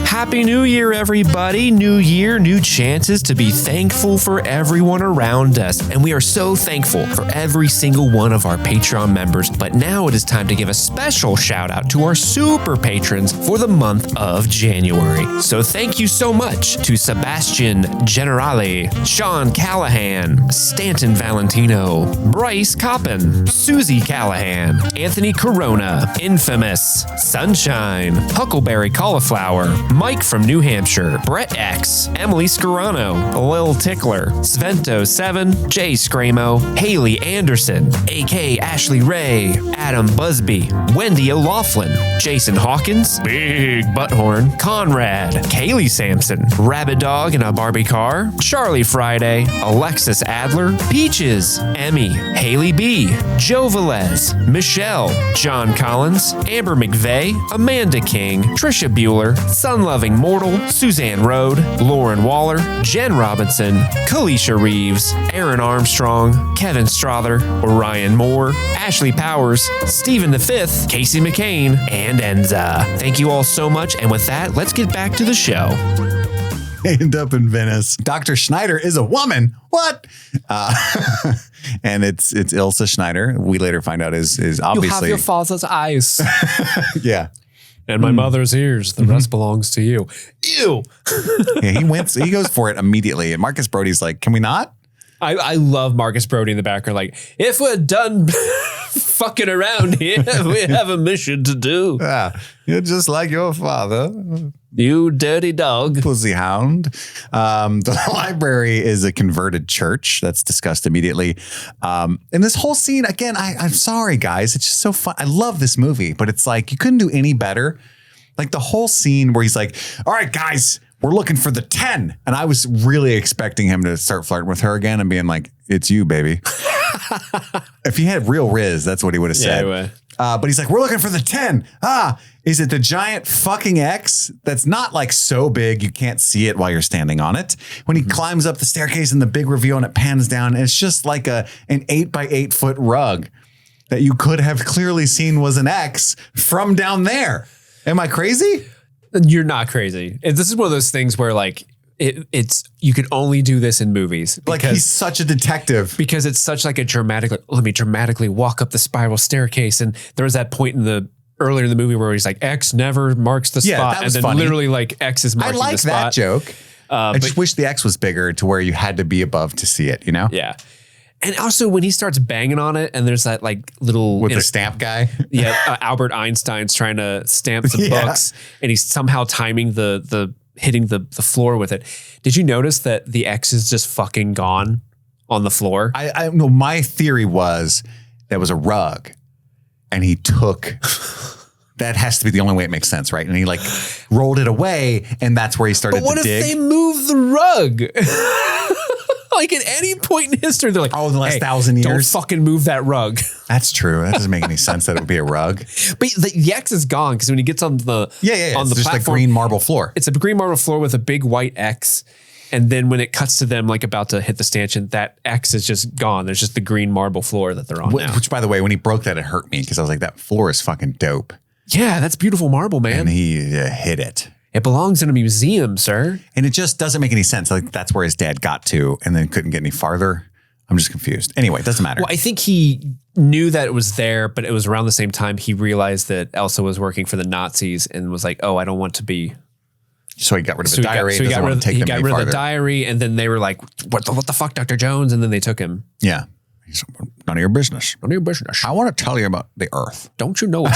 Speaker 2: Happy New Year, everybody. New year, new chances to be thankful for everyone around us. And we are so thankful for every single one of our Patreon members. But now it is time to give a special shout out to our super patrons for the month of January. So thank you so much to Sebastian Generale, Sean Callahan, Stanton Valentino, Bryce Coppin, Susie Callahan, Anthony Corona, Infamous, Sunshine, Huckleberry Cauliflower, Mike from New Hampshire, Brett X, Emily Scarano, Lil Tickler, Svento7, Jay Scramo, Haley Anderson, AK Ashley Ray, Adam Busby, Wendy O'Laughlin, Jason Hawkins, Big Butthorn, Conrad, Kaylee Sampson, Rabbit Dog in a Barbie Car, Charlie Friday, Alexis Adler, Peaches, Emmy, Haley B, Joe Velez, Michelle, John Collins, Amber McVeigh, Amanda King, Trisha Bueller, Sunloving Mortal, Suzanne Rode, Lauren Waller, Jen Robinson, Kalisha Reeves, Aaron Armstrong, Kevin Strother, Orion Moore, Ashley Powers, Stephen V, Casey McCain, and Enza. Thank you all so much. And with that, let's get back to the show.
Speaker 1: End up in Venice. Dr. Schneider is a woman. What? And it's Ilsa Schneider. We later find out is obviously.
Speaker 2: You have your father's eyes.
Speaker 1: Yeah.
Speaker 2: And my mother's ears. The rest belongs to you. Ew.
Speaker 1: Yeah, he goes for it immediately. And Marcus Brody's like, can we not?
Speaker 2: I love Marcus Brody in the background. Like, if we're done fucking around here, we have a mission to do.
Speaker 1: Yeah, you're just like your father.
Speaker 2: You dirty dog.
Speaker 1: Pussy hound. The library is a converted church. That's discussed immediately. And this whole scene, again, I'm sorry, guys. It's just so fun. I love this movie, but it's like you couldn't do any better. Like the whole scene where he's like, all right, guys, we're looking for the 10. And I was really expecting him to start flirting with her again and being like, it's you, baby. If he had real Riz, that's what he would have said.
Speaker 2: Yeah,
Speaker 1: but he's like, we're looking for the 10. Is it the giant fucking X that's not like so big you can't see it while you're standing on it? When he climbs up the staircase and the big reveal and it pans down, and it's just like an 8x8 foot rug that you could have clearly seen was an X from down there. Am I crazy?
Speaker 2: You're not crazy. And this is one of those things where like it's you can only do this in movies.
Speaker 1: Like he's such a detective.
Speaker 2: Because it's such like a dramatic, like, let me dramatically walk up the spiral staircase. And there was that point earlier in the movie where he's like, X never marks the spot.
Speaker 1: That
Speaker 2: and then
Speaker 1: funny.
Speaker 2: Literally like X is marking the spot.
Speaker 1: I like that joke. I just wish the X was bigger to where you had to be above to see it, you know?
Speaker 2: Yeah. And also when he starts banging on it and there's that like little...
Speaker 1: With the stamp guy?
Speaker 2: Yeah. Albert Einstein's trying to stamp some books and he's somehow timing the hitting the floor with it. Did you notice that the X is just fucking gone on the floor?
Speaker 1: I no, my theory was that was a rug and he took... That has to be the only way it makes sense, right? And he like rolled it away and that's where he started to dig.
Speaker 2: But what if they move the rug? Like at any point in history, they're like,
Speaker 1: oh, in the last 1,000 years.
Speaker 2: Don't fucking move that rug.
Speaker 1: That's true. That doesn't make any sense that it would be a rug.
Speaker 2: But the X is gone because when he gets on the on
Speaker 1: it's
Speaker 2: the
Speaker 1: just
Speaker 2: platform,
Speaker 1: a green marble floor.
Speaker 2: It's a green marble floor with a big white X. And then when it cuts to them like about to hit the stanchion, that X is just gone. There's just the green marble floor that they're on now.
Speaker 1: Which, by the way, when he broke that, it hurt me because I was like, that floor is fucking dope.
Speaker 2: Yeah, that's beautiful marble, man.
Speaker 1: And he hit it.
Speaker 2: It belongs in a museum, sir.
Speaker 1: And it just doesn't make any sense. Like that's where his dad got to and then couldn't get any farther. I'm just confused. Anyway, it doesn't matter.
Speaker 2: Well, I think he knew that it was there, but it was around the same time he realized that Elsa was working for the Nazis and was like, oh, I don't want to be.
Speaker 1: So he got rid of the diary.
Speaker 2: He got rid of the diary and then they were like, what the fuck, Dr. Jones? And then they took him.
Speaker 1: Yeah. He's, none of your business.
Speaker 2: None of your business.
Speaker 1: I want to tell you about the Earth.
Speaker 2: Don't you know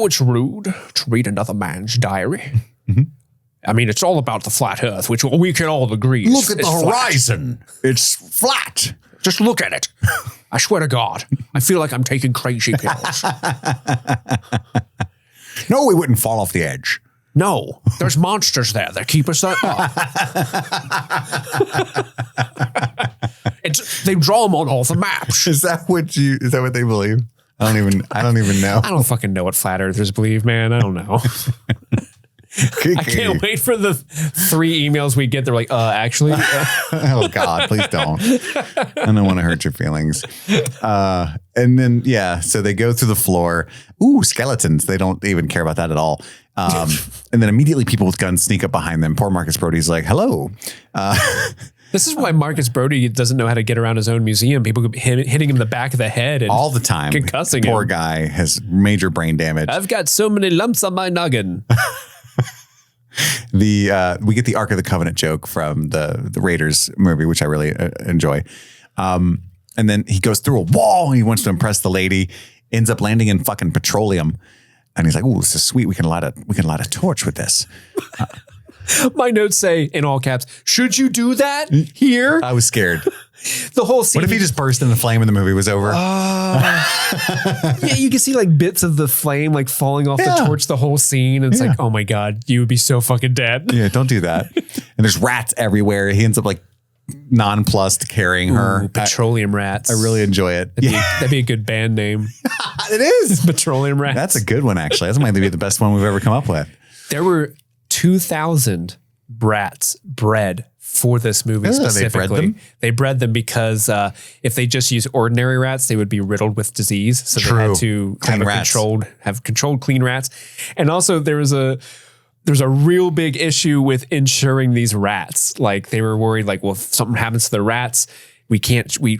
Speaker 2: it's rude to read another man's diary? Mm-hmm. I mean, it's all about the flat Earth, which we can all agree.
Speaker 1: Look at the horizon. It's flat.
Speaker 2: Just look at it. I swear to God, I feel like I'm taking crazy pills.
Speaker 1: No, we wouldn't fall off the edge.
Speaker 2: No, there's monsters there that keep us up. They draw them on all the maps.
Speaker 1: Is that what they believe? I don't even know.
Speaker 2: I don't fucking know what flat earthers believe, man. I don't know. I can't wait for the 3 emails we get. They're like, actually.
Speaker 1: Oh God, please don't. I don't want to hurt your feelings. And then, so they go through the floor. Ooh, skeletons. They don't even care about that at all. And then immediately people with guns sneak up behind them. Poor Marcus Brody's like, hello.
Speaker 2: This is why Marcus Brody doesn't know how to get around his own museum. People hitting him in the back of the head and
Speaker 1: all the time.
Speaker 2: Concussing
Speaker 1: Poor
Speaker 2: him.
Speaker 1: Guy has major brain damage.
Speaker 2: I've got so many lumps on my noggin.
Speaker 1: We get the Ark of the Covenant joke from the Raiders movie, which I really enjoy. And then he goes through a wall and he wants to impress the lady, ends up landing in fucking petroleum. And he's like, "Oh, this is sweet. We can light a torch with this."
Speaker 2: My notes say in all caps, "Should you do that here?"
Speaker 1: I was scared.
Speaker 2: The whole scene.
Speaker 1: What if he just burst into flame and the movie was over?
Speaker 2: Yeah, you can see like bits of the flame like falling off the torch the whole scene. And it's like, oh my God, you would be so fucking dead.
Speaker 1: Yeah, don't do that. And there's rats everywhere. He ends up like nonplussed carrying her.
Speaker 2: Petroleum Rats.
Speaker 1: I really enjoy it.
Speaker 2: That'd be a good band name.
Speaker 1: It is.
Speaker 2: Petroleum Rats.
Speaker 1: That's a good one, actually. That might be the best one we've ever come up with.
Speaker 2: There were 2,000 rats bred for this movie specifically. They bred them because if they just use ordinary rats, they would be riddled with disease. So they had to have controlled clean rats. And also there's a real big issue with insuring these rats. Like they were worried, like, well, if something happens to the rats, we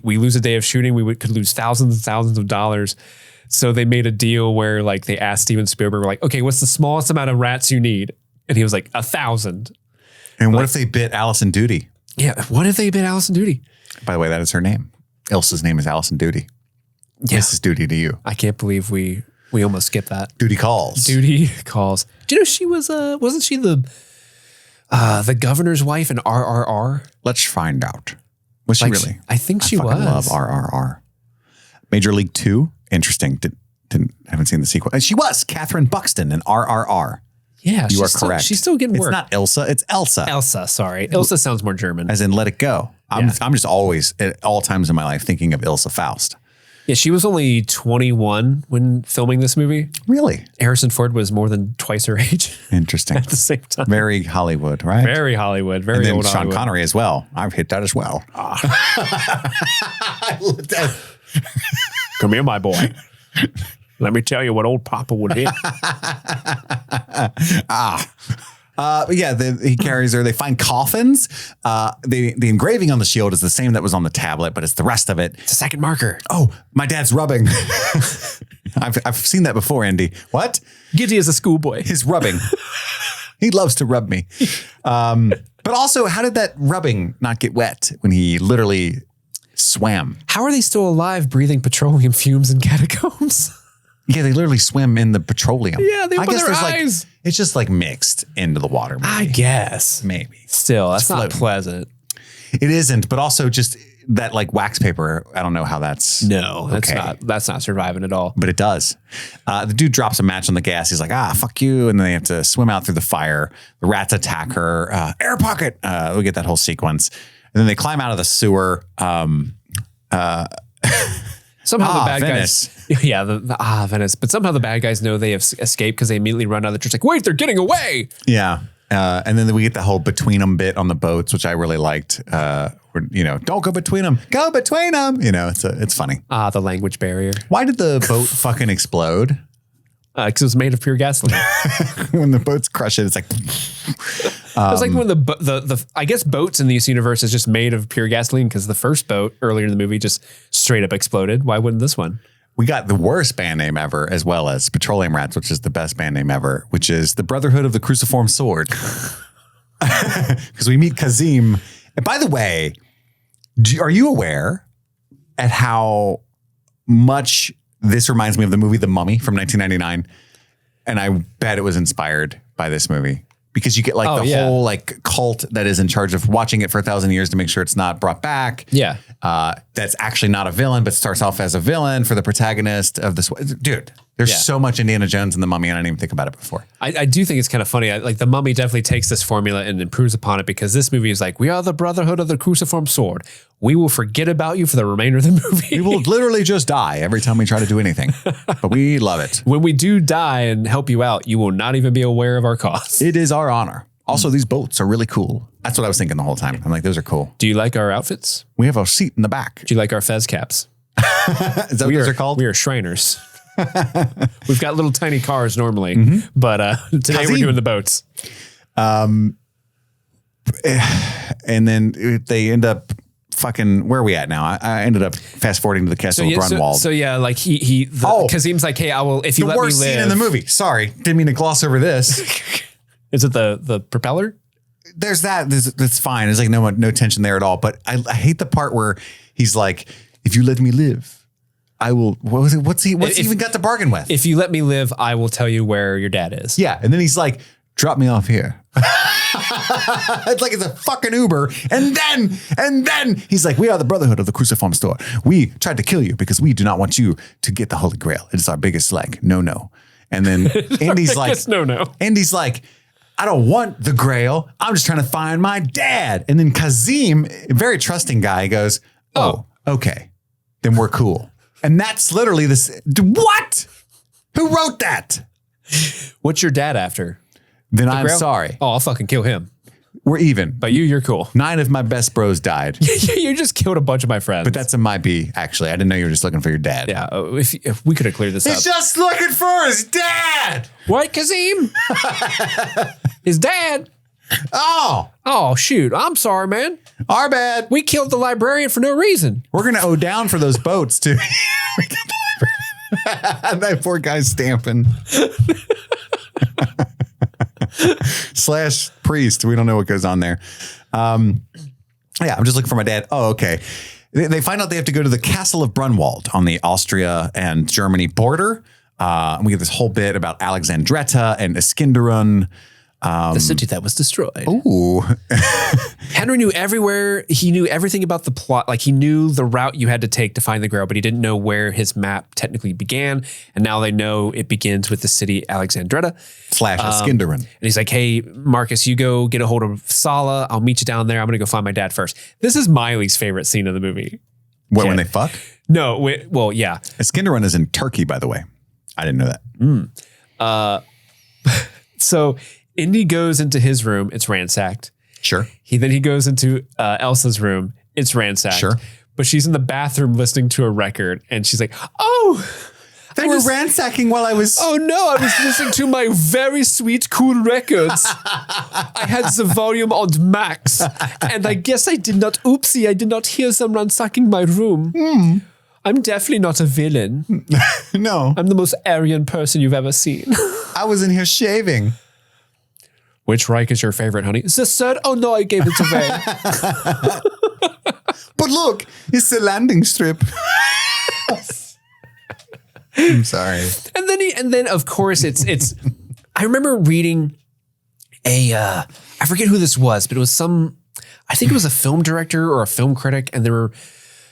Speaker 2: lose a day of shooting. We could lose thousands and thousands of dollars. So they made a deal where like they asked Steven Spielberg, like, okay, what's the smallest amount of rats you need? And he was like, 1,000.
Speaker 1: And what if they bit Alison Doody?
Speaker 2: Yeah. What if they bit Alison Doody?
Speaker 1: By the way, that is her name. Ilsa's name is Alison Doody.
Speaker 2: Yeah.
Speaker 1: Mrs. Doody to you.
Speaker 2: I can't believe we almost skipped that.
Speaker 1: Doody calls.
Speaker 2: Doody calls. Do you know she was, wasn't she the governor's wife in RRR?
Speaker 1: Let's find out. Was she really?
Speaker 2: I think she
Speaker 1: fucking
Speaker 2: was.
Speaker 1: love RRR. Major League 2? Interesting. Haven't seen the sequel. And she was Catherine Buxton in RRR.
Speaker 2: Yeah,
Speaker 1: you are correct.
Speaker 2: She's still getting work.
Speaker 1: It's not Ilsa, it's Elsa.
Speaker 2: Elsa, sorry. Ilsa sounds more German.
Speaker 1: As in Let It Go. I'm just always, at all times in my life, thinking of Ilsa Faust.
Speaker 2: Yeah, she was only 21 when filming this movie.
Speaker 1: Really?
Speaker 2: Harrison Ford was more than twice her age.
Speaker 1: Interesting.
Speaker 2: At the same time.
Speaker 1: Very Hollywood, right?
Speaker 2: Very Hollywood. Very
Speaker 1: and then
Speaker 2: old
Speaker 1: Sean
Speaker 2: Hollywood.
Speaker 1: Connery as well. I've hit that as well.
Speaker 2: Come here, my boy. Let me tell you what old Papa would hit.
Speaker 1: He carries her. They find coffins. The engraving on the shield is the same that was on the tablet, but it's the rest of it.
Speaker 2: It's a second marker.
Speaker 1: Oh, my dad's rubbing. I've seen that before, Andy. What?
Speaker 2: Giddy as a schoolboy.
Speaker 1: His rubbing. He loves to rub me. But also, how did that rubbing not get wet when he literally swam?
Speaker 2: How are they still alive breathing petroleum fumes in catacombs?
Speaker 1: Yeah, they literally swim in the petroleum.
Speaker 2: Yeah, they open their eyes.
Speaker 1: It's just like mixed into the water. Maybe.
Speaker 2: I guess.
Speaker 1: Maybe.
Speaker 2: Still, that's not
Speaker 1: floating.
Speaker 2: pleasant.
Speaker 1: It isn't, but also just that like wax paper. I don't know how that's.
Speaker 2: No,
Speaker 1: okay.
Speaker 2: That's not surviving at all.
Speaker 1: But it does. The dude drops a match on the gas. He's like, fuck you. And then they have to swim out through the fire. The rats attack her. Air pocket. We get that whole sequence. And then they climb out of the sewer.
Speaker 2: Somehow the bad
Speaker 1: Venice.
Speaker 2: guys. Yeah, Venice. But somehow the bad guys know they have escaped because they immediately run out of the church like, wait, they're getting away.
Speaker 1: Yeah. And then we get the whole between them bit on the boats, which I really liked. Don't go between them. Go between them. It's funny.
Speaker 2: The language barrier.
Speaker 1: Why did the boat fucking explode?
Speaker 2: Because it was made of pure gasoline.
Speaker 1: When the boats crush it, it's like.
Speaker 2: It's like when the I guess boats in this universe is just made of pure gasoline because the first boat earlier in the movie just straight up exploded. Why wouldn't this one?
Speaker 1: We got the worst band name ever, as well as Petroleum Rats, which is the best band name ever, which is the Brotherhood of the Cruciform Sword. Because we meet Kazim. And by the way, are you aware at how much this reminds me of the movie The Mummy from 1999? And I bet it was inspired by this movie. Because you get like whole like cult that is in charge of watching it for 1,000 years to make sure it's not brought back.
Speaker 2: Yeah.
Speaker 1: That's actually not a villain, but starts off as a villain for the protagonist of this. Dude, there's so much Indiana Jones in The Mummy. I didn't even think about it before.
Speaker 2: I do think it's kind of funny. Like The Mummy definitely takes this formula and improves upon it because this movie is like, we are the Brotherhood of the Cruciform Sword. We will forget about you for the remainder of the movie.
Speaker 1: We will literally just die every time we try to do anything, but we love it.
Speaker 2: When we do die and help you out, you will not even be aware of our cause.
Speaker 1: It is our honor. Also, these boats are really cool. That's what I was thinking the whole time. I'm like, those are cool.
Speaker 2: Do you like our outfits?
Speaker 1: We have a seat in the back.
Speaker 2: Do you like our fez caps?
Speaker 1: Is that what those are called?
Speaker 2: We are Shriners. We've got little tiny cars normally, but today we're doing the boats.
Speaker 1: And then they end up fucking, where are we at now? I ended up fast forwarding to the castle of Brunwald.
Speaker 2: So like Kazim's like, hey, I will, if you let me live.
Speaker 1: The worst scene in the movie. Sorry. Didn't mean to gloss over this.
Speaker 2: Is it the propeller?
Speaker 1: There's that. That's fine. There's like no tension there at all. But I hate the part where he's like, if you let me live, I will. What was it? What's he even got to bargain with?
Speaker 2: If you let me live, I will tell you where your dad is.
Speaker 1: Yeah. And then he's like, drop me off here. It's like it's a fucking Uber. And then he's like, we are the Brotherhood of the Cruciform Sword. We tried to kill you because we do not want you to get the Holy Grail. It is our biggest no. And then Andy's like,
Speaker 2: no.
Speaker 1: Andy's like, I don't want the Grail. I'm just trying to find my dad. And then Kazim, a very trusting guy, goes, oh, okay, then we're cool. And that's literally this. What? Who wrote that?
Speaker 2: What's your dad after?
Speaker 1: Then I'm sorry.
Speaker 2: Oh, I'll fucking kill him.
Speaker 1: We're even.
Speaker 2: But you're cool.
Speaker 1: 9 of my best bros died.
Speaker 2: You just killed a bunch of my friends.
Speaker 1: But that's a might be, actually. I didn't know you were just looking for your dad.
Speaker 2: Yeah, if we could have cleared this up.
Speaker 1: He's just looking for his dad.
Speaker 2: What, Kazim? His dad? Oh, shoot. I'm sorry, man.
Speaker 1: Our bad.
Speaker 2: We killed the librarian for no reason.
Speaker 1: We're going to owe down for those boats, too. That poor guy's stamping. / priest. We don't know what goes on there. I'm just looking for my dad. Oh, okay. They find out they have to go to the castle of Brunwald on the Austria and Germany border. And we get this whole bit about Alexandretta and Iskenderun.
Speaker 2: The city that was destroyed.
Speaker 1: Ooh.
Speaker 2: Henry knew everywhere. He knew everything about the plot. Like he knew the route you had to take to find the Grail, but he didn't know where his map technically began. And now they know it begins with the city Alexandretta.
Speaker 1: / Iskenderun.
Speaker 2: And he's like, hey, Marcus, you go get a hold of Sala. I'll meet you down there. I'm going to go find my dad first. This is Miley's favorite scene of the movie.
Speaker 1: What, when they fuck?
Speaker 2: No. Well, yeah.
Speaker 1: Iskenderun is in Turkey, by the way. I didn't know that.
Speaker 2: So Indy goes into his room. It's ransacked.
Speaker 1: Sure.
Speaker 2: Then he goes into Elsa's room. It's ransacked.
Speaker 1: Sure.
Speaker 2: But she's in the bathroom listening to a record, and she's like, "Oh,
Speaker 1: they were ransacking while I was."
Speaker 2: Oh no, I was listening to my very sweet, cool records. I had the volume on max, and I guess I did not. Oopsie, I did not hear them ransacking my room. I'm definitely not a villain.
Speaker 1: No,
Speaker 2: I'm the most Aryan person you've ever seen.
Speaker 1: I was in here shaving.
Speaker 2: Which Reich is your favorite, honey? The third? Oh no, I gave it away.
Speaker 1: But look, it's a landing strip. I'm sorry.
Speaker 2: And then of course it's I remember reading I forget who this was, but it was I think it was a film director or a film critic, and they were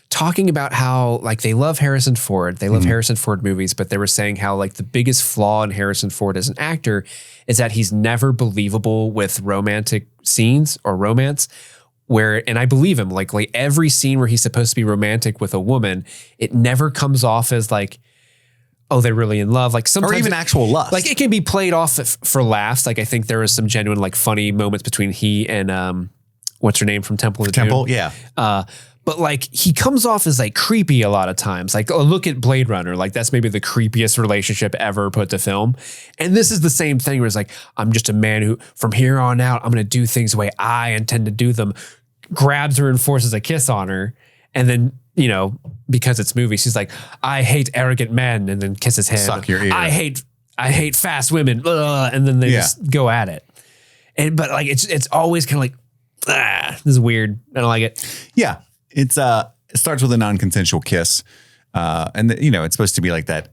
Speaker 2: talking about how like they love Harrison Ford. They love Harrison Ford movies, but they were saying how like the biggest flaw in Harrison Ford as an actor is that he's never believable with romantic scenes or romance. And I believe him, like every scene where he's supposed to be romantic with a woman, it never comes off as like, oh, they're really in love. Like sometimes,
Speaker 1: or even actual lust.
Speaker 2: Like it can be played off for laughs. Like I think there was some genuine like funny moments between he and what's her name from Temple of the Doom?
Speaker 1: Yeah.
Speaker 2: But like he comes off as like creepy a lot of times. Like look at Blade Runner. Like that's maybe the creepiest relationship ever put to film. And this is the same thing where it's like, I'm just a man who from here on out, I'm going to do things the way I intend to do them. Grabs her and forces a kiss on her. And then, you know, because it's movies, she's like, I hate arrogant men, and then kisses him.
Speaker 1: Suck your ear.
Speaker 2: I hate fast women. And then they just go at it. But like, it's always kind of like, this is weird. I don't like it.
Speaker 1: Yeah. It starts with a non-consensual kiss. And it's supposed to be like that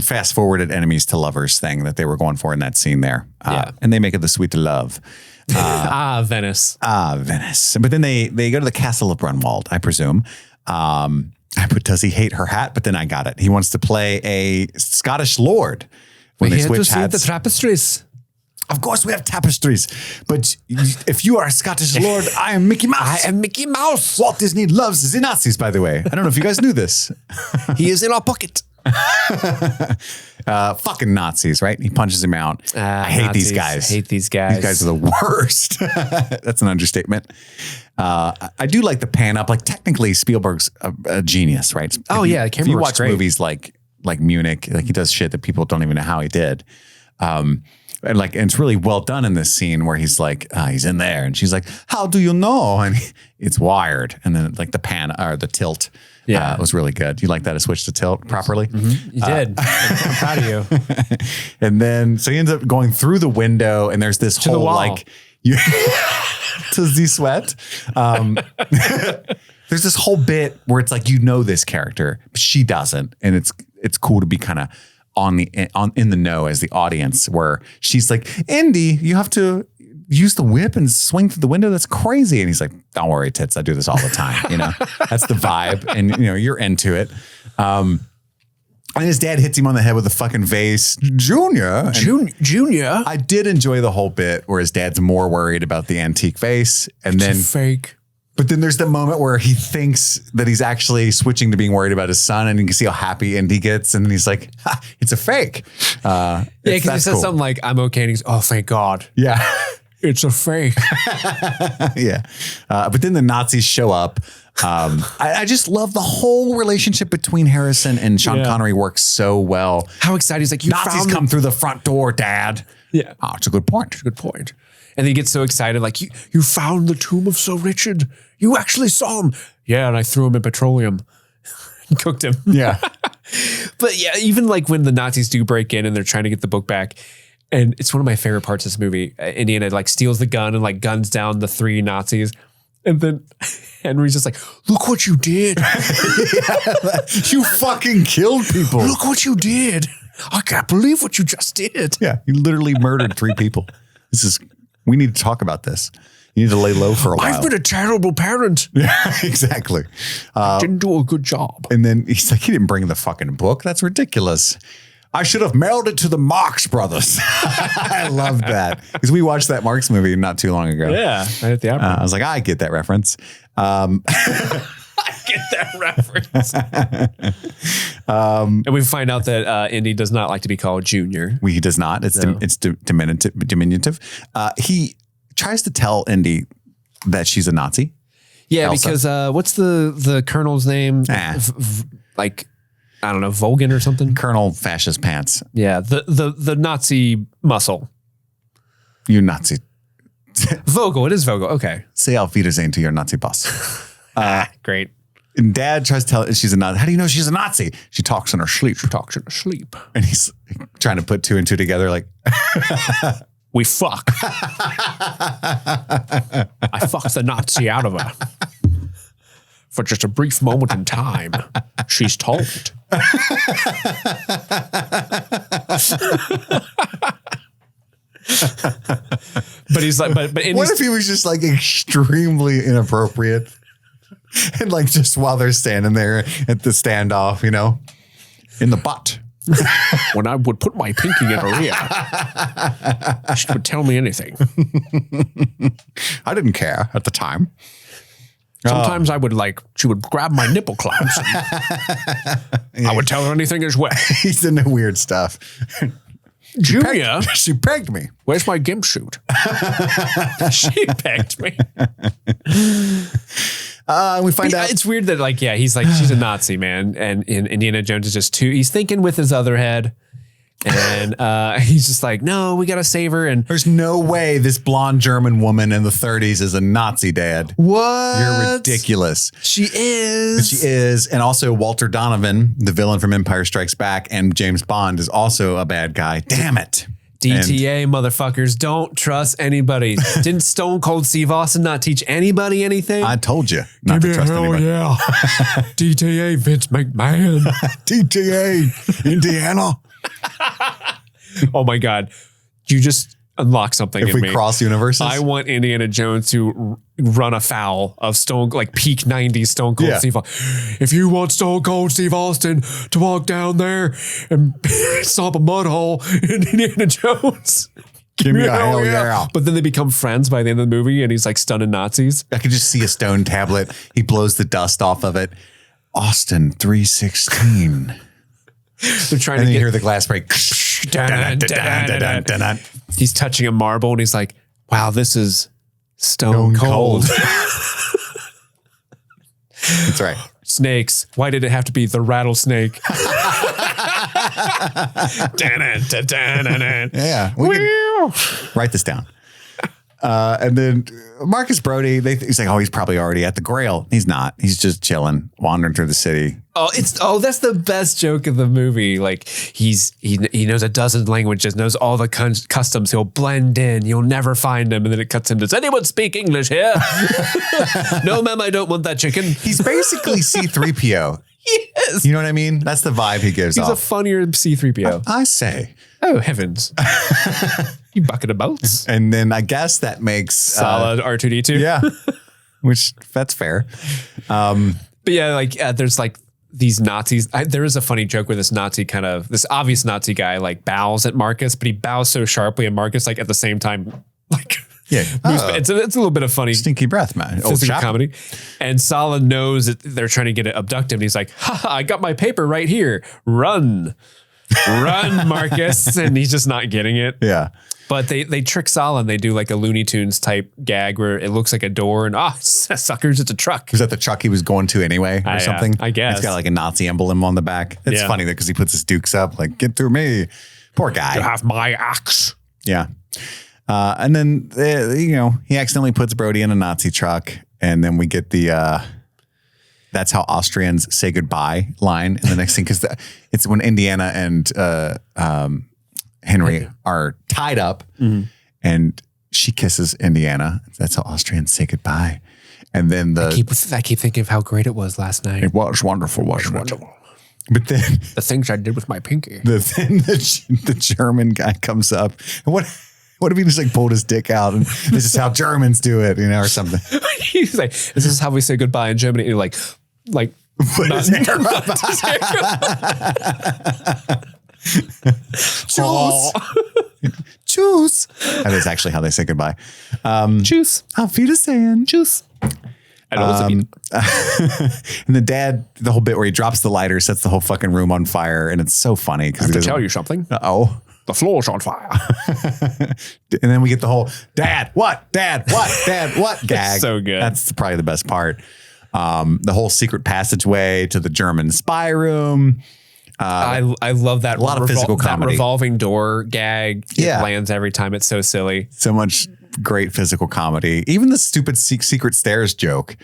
Speaker 1: fast forwarded enemies to lovers thing that they were going for in that scene there. And they make it the sweet to love.
Speaker 2: Venice.
Speaker 1: Venice. But then they go to the castle of Brunwald, I presume. I put, does he hate her hat? But then I got it. He wants to play a Scottish lord when they switch hats.
Speaker 2: The tapestries.
Speaker 1: Of course, we have tapestries. But if you are a Scottish lord, I am Mickey Mouse.
Speaker 2: I am Mickey Mouse.
Speaker 1: Walt Disney loves the Nazis, by the way. I don't know if you guys knew this.
Speaker 2: He is in our pocket.
Speaker 1: Fucking Nazis, right? He punches him out. I hate
Speaker 2: Nazis.
Speaker 1: these guys.
Speaker 2: I hate these guys.
Speaker 1: These guys are the worst. That's an understatement. I do like the pan up. Like technically, Spielberg's a genius, right?
Speaker 2: If
Speaker 1: you watch movies like Munich, like he does shit that people don't even know how he did. And it's really well done in this scene where he's like, he's in there, and she's like, "How do you know?" And it's wired, and then like the pan or the tilt. Yeah, it was really good. You like that? I switched to tilt properly.
Speaker 2: Mm-hmm. You did. I'm proud of you.
Speaker 1: And then so he ends up going through the window, and there's this
Speaker 2: to
Speaker 1: whole
Speaker 2: the wall.
Speaker 1: like to the sweat. There's this whole bit where it's like this character, but she doesn't, and it's cool to be kind of in the know as the audience, where she's like, Andy, you have to use the whip and swing through the window. That's crazy. And he's like, don't worry, tits. I do this all the time. That's the vibe. And you're into it. And his dad hits him on the head with a fucking vase. Junior. I did enjoy the whole bit where his dad's more worried about the antique vase. And
Speaker 2: it's fake.
Speaker 1: But then there's the moment where he thinks that he's actually switching to being worried about his son, and you can see how happy Indy gets. And then he's like, it's a fake.
Speaker 2: Because he says something like, I'm okay. And he's, oh, thank God.
Speaker 1: Yeah.
Speaker 2: It's a fake.
Speaker 1: Yeah. But then the Nazis show up. I just love the whole relationship between Harrison and Sean Connery works so well.
Speaker 2: How excited. He's like,
Speaker 1: Nazis come through the front door, Dad.
Speaker 2: Yeah.
Speaker 1: Oh, it's a good point.
Speaker 2: It's a good point. And he gets so excited, like, you found the tomb of Sir Richard. You actually saw him. Yeah, and I threw him in petroleum and cooked him.
Speaker 1: Yeah.
Speaker 2: But yeah, even like when the Nazis do break in and they're trying to get the book back, and it's one of my favorite parts of this movie. Indiana like steals the gun and like guns down the 3 Nazis. And then Henry's just like, look what you did.
Speaker 1: You fucking killed people.
Speaker 2: Look what you did. I can't believe what you just did.
Speaker 1: Yeah, you literally murdered 3 people. We need to talk about this. You need to lay low for a while.
Speaker 2: I've been a terrible parent.
Speaker 1: Yeah, exactly.
Speaker 2: Didn't do a good job.
Speaker 1: And then he's like, he didn't bring the fucking book. That's ridiculous. I should have mailed it to the Marx Brothers. I love that. Because we watched that Marx movie not too long ago.
Speaker 2: Yeah, right at the opera.
Speaker 1: I was like, I get that reference.
Speaker 2: I get that reference. And we find out that Indy does not like to be called Junior.
Speaker 1: He does not. It's diminutive. He tries to tell Indy that she's a Nazi.
Speaker 2: Yeah,
Speaker 1: Elsa.
Speaker 2: because what's the colonel's name? Like, I don't know, Vogan or something?
Speaker 1: Colonel Fascist Pants.
Speaker 2: Yeah, the Nazi muscle.
Speaker 1: You Nazi.
Speaker 2: Vogel, it is Vogel. Okay.
Speaker 1: Say auf Wiedersehen to your Nazi boss.
Speaker 2: Great.
Speaker 1: And Dad tries to tell her she's a Nazi. How do you know she's a Nazi? She talks in her sleep. And he's trying to put 2 and 2 together like...
Speaker 2: We fuck. I fucked the Nazi out of her. For just a brief moment in time, she's told.
Speaker 1: But
Speaker 2: he's like, but
Speaker 1: what if he was just like extremely inappropriate? And like just while they're standing there at the standoff, you know, in the butt.
Speaker 2: When I would put my pinky in her ear, she would tell me anything.
Speaker 1: I didn't care at the time.
Speaker 2: Sometimes she would grab my nipple clamps. I would tell her anything as well.
Speaker 1: He's into weird stuff.
Speaker 2: Junior.
Speaker 1: She pegged me.
Speaker 2: Where's my gimp suit? She pegged me.
Speaker 1: We find out.
Speaker 2: It's weird that he's like, she's a Nazi, man. And Indiana Jones is just he's thinking with his other head. And he's just like, no, we got to save her. And
Speaker 1: there's no way this blonde German woman in the 30s is a Nazi, Dad.
Speaker 2: What?
Speaker 1: You're ridiculous.
Speaker 2: She is.
Speaker 1: She is. And also Walter Donovan, the villain from Empire Strikes Back, and James Bond is also a bad guy. Damn it.
Speaker 2: DTA, motherfuckers. Don't trust anybody. Didn't Stone Cold Steve Austin not teach anybody anything?
Speaker 1: I told you not to trust anybody.
Speaker 2: Yeah. DTA, Vince McMahon.
Speaker 1: DTA, Indiana.
Speaker 2: Oh my God. You just unlock something
Speaker 1: if
Speaker 2: in
Speaker 1: we
Speaker 2: me.
Speaker 1: Cross universes.
Speaker 2: I want Indiana Jones to run afoul of peak 90s Stone Cold Steve Austin. If you want Stone Cold Steve Austin to walk down there and stop a mud hole in Indiana Jones,
Speaker 1: give me a hell yeah.
Speaker 2: But then they become friends by the end of the movie and he's like stunning Nazis.
Speaker 1: I could just see a stone tablet. He blows the dust off of it. Austin 316.
Speaker 2: They're trying
Speaker 1: and
Speaker 2: to
Speaker 1: you hear the glass break.
Speaker 2: He's touching a marble and he's like, wow, this is stone cold.
Speaker 1: That's right.
Speaker 2: Snakes. Why did it have to be the rattlesnake?
Speaker 1: Yeah. We can write this down. And then Marcus Brody, he's like, oh, he's probably already at the Grail. He's not. He's just chilling, wandering through the city.
Speaker 2: That's the best joke of the movie. Like he knows a dozen languages, knows all the customs. He'll blend in. You'll never find him. And then it cuts him. Does anyone speak English here? No, ma'am, I don't want that chicken.
Speaker 1: He's basically C-3PO.
Speaker 2: Yes.
Speaker 1: You know what I mean? That's the vibe he gives off.
Speaker 2: He's a funnier C-3PO.
Speaker 1: I say.
Speaker 2: Oh, heavens. You bucket of boats.
Speaker 1: And then I guess that makes...
Speaker 2: Solid R2-D2.
Speaker 1: Yeah. Which, that's fair.
Speaker 2: But yeah, there's these Nazis. There is a funny joke where this obvious Nazi guy bows at Marcus, but he bows so sharply at Marcus, at the same time,
Speaker 1: yeah,
Speaker 2: it's a little bit of funny
Speaker 1: stinky breath, man.
Speaker 2: Physical comedy. And Sala knows that they're trying to get it abduct him. And he's like, I got my paper right here. Run, Marcus. And he's just not getting it.
Speaker 1: Yeah.
Speaker 2: But they trick Sala and they do a Looney Tunes type gag where it looks like a door and suckers, it's a truck.
Speaker 1: Was that the truck he was going to anyway or something?
Speaker 2: I guess.
Speaker 1: It's got a Nazi emblem on the back. It's funny because he puts his dukes up get through me. Poor guy.
Speaker 2: You have my axe.
Speaker 1: Yeah. And then, he accidentally puts Brody in a Nazi truck. And then we get the that's how Austrians say goodbye line in the next scene. Cause it's when Indiana and Henry are tied up and she kisses Indiana. That's how Austrians say goodbye. And then I
Speaker 2: keep thinking of how great it was last night.
Speaker 1: It was wonderful, wasn't it? But then
Speaker 2: the things I did with my pinky.
Speaker 1: The German guy comes up. And what if he just like pulled his dick out and this is how Germans do it, or something?
Speaker 2: He's like, this is how we say goodbye in Germany. And you're like put his hair up.
Speaker 1: Tschüss. That is actually how they say goodbye.
Speaker 2: Tschüss.
Speaker 1: Auf Wiedersehen.
Speaker 2: Tschüss.
Speaker 1: And the dad, the whole bit where he drops the lighter, sets the whole fucking room on fire. And it's so funny.
Speaker 2: I have to tell you something.
Speaker 1: Uh-oh.
Speaker 2: The floor's on fire.
Speaker 1: And then we get the whole Dad, what? Dad, what? Dad, what? Gag.
Speaker 2: So good.
Speaker 1: That's probably the best part. The whole secret passageway to the German spy room.
Speaker 2: I love that.
Speaker 1: A lot of physical comedy.
Speaker 2: That revolving door gag.
Speaker 1: Yeah.
Speaker 2: It lands every time. It's so silly.
Speaker 1: So much great physical comedy. Even the stupid secret stairs joke.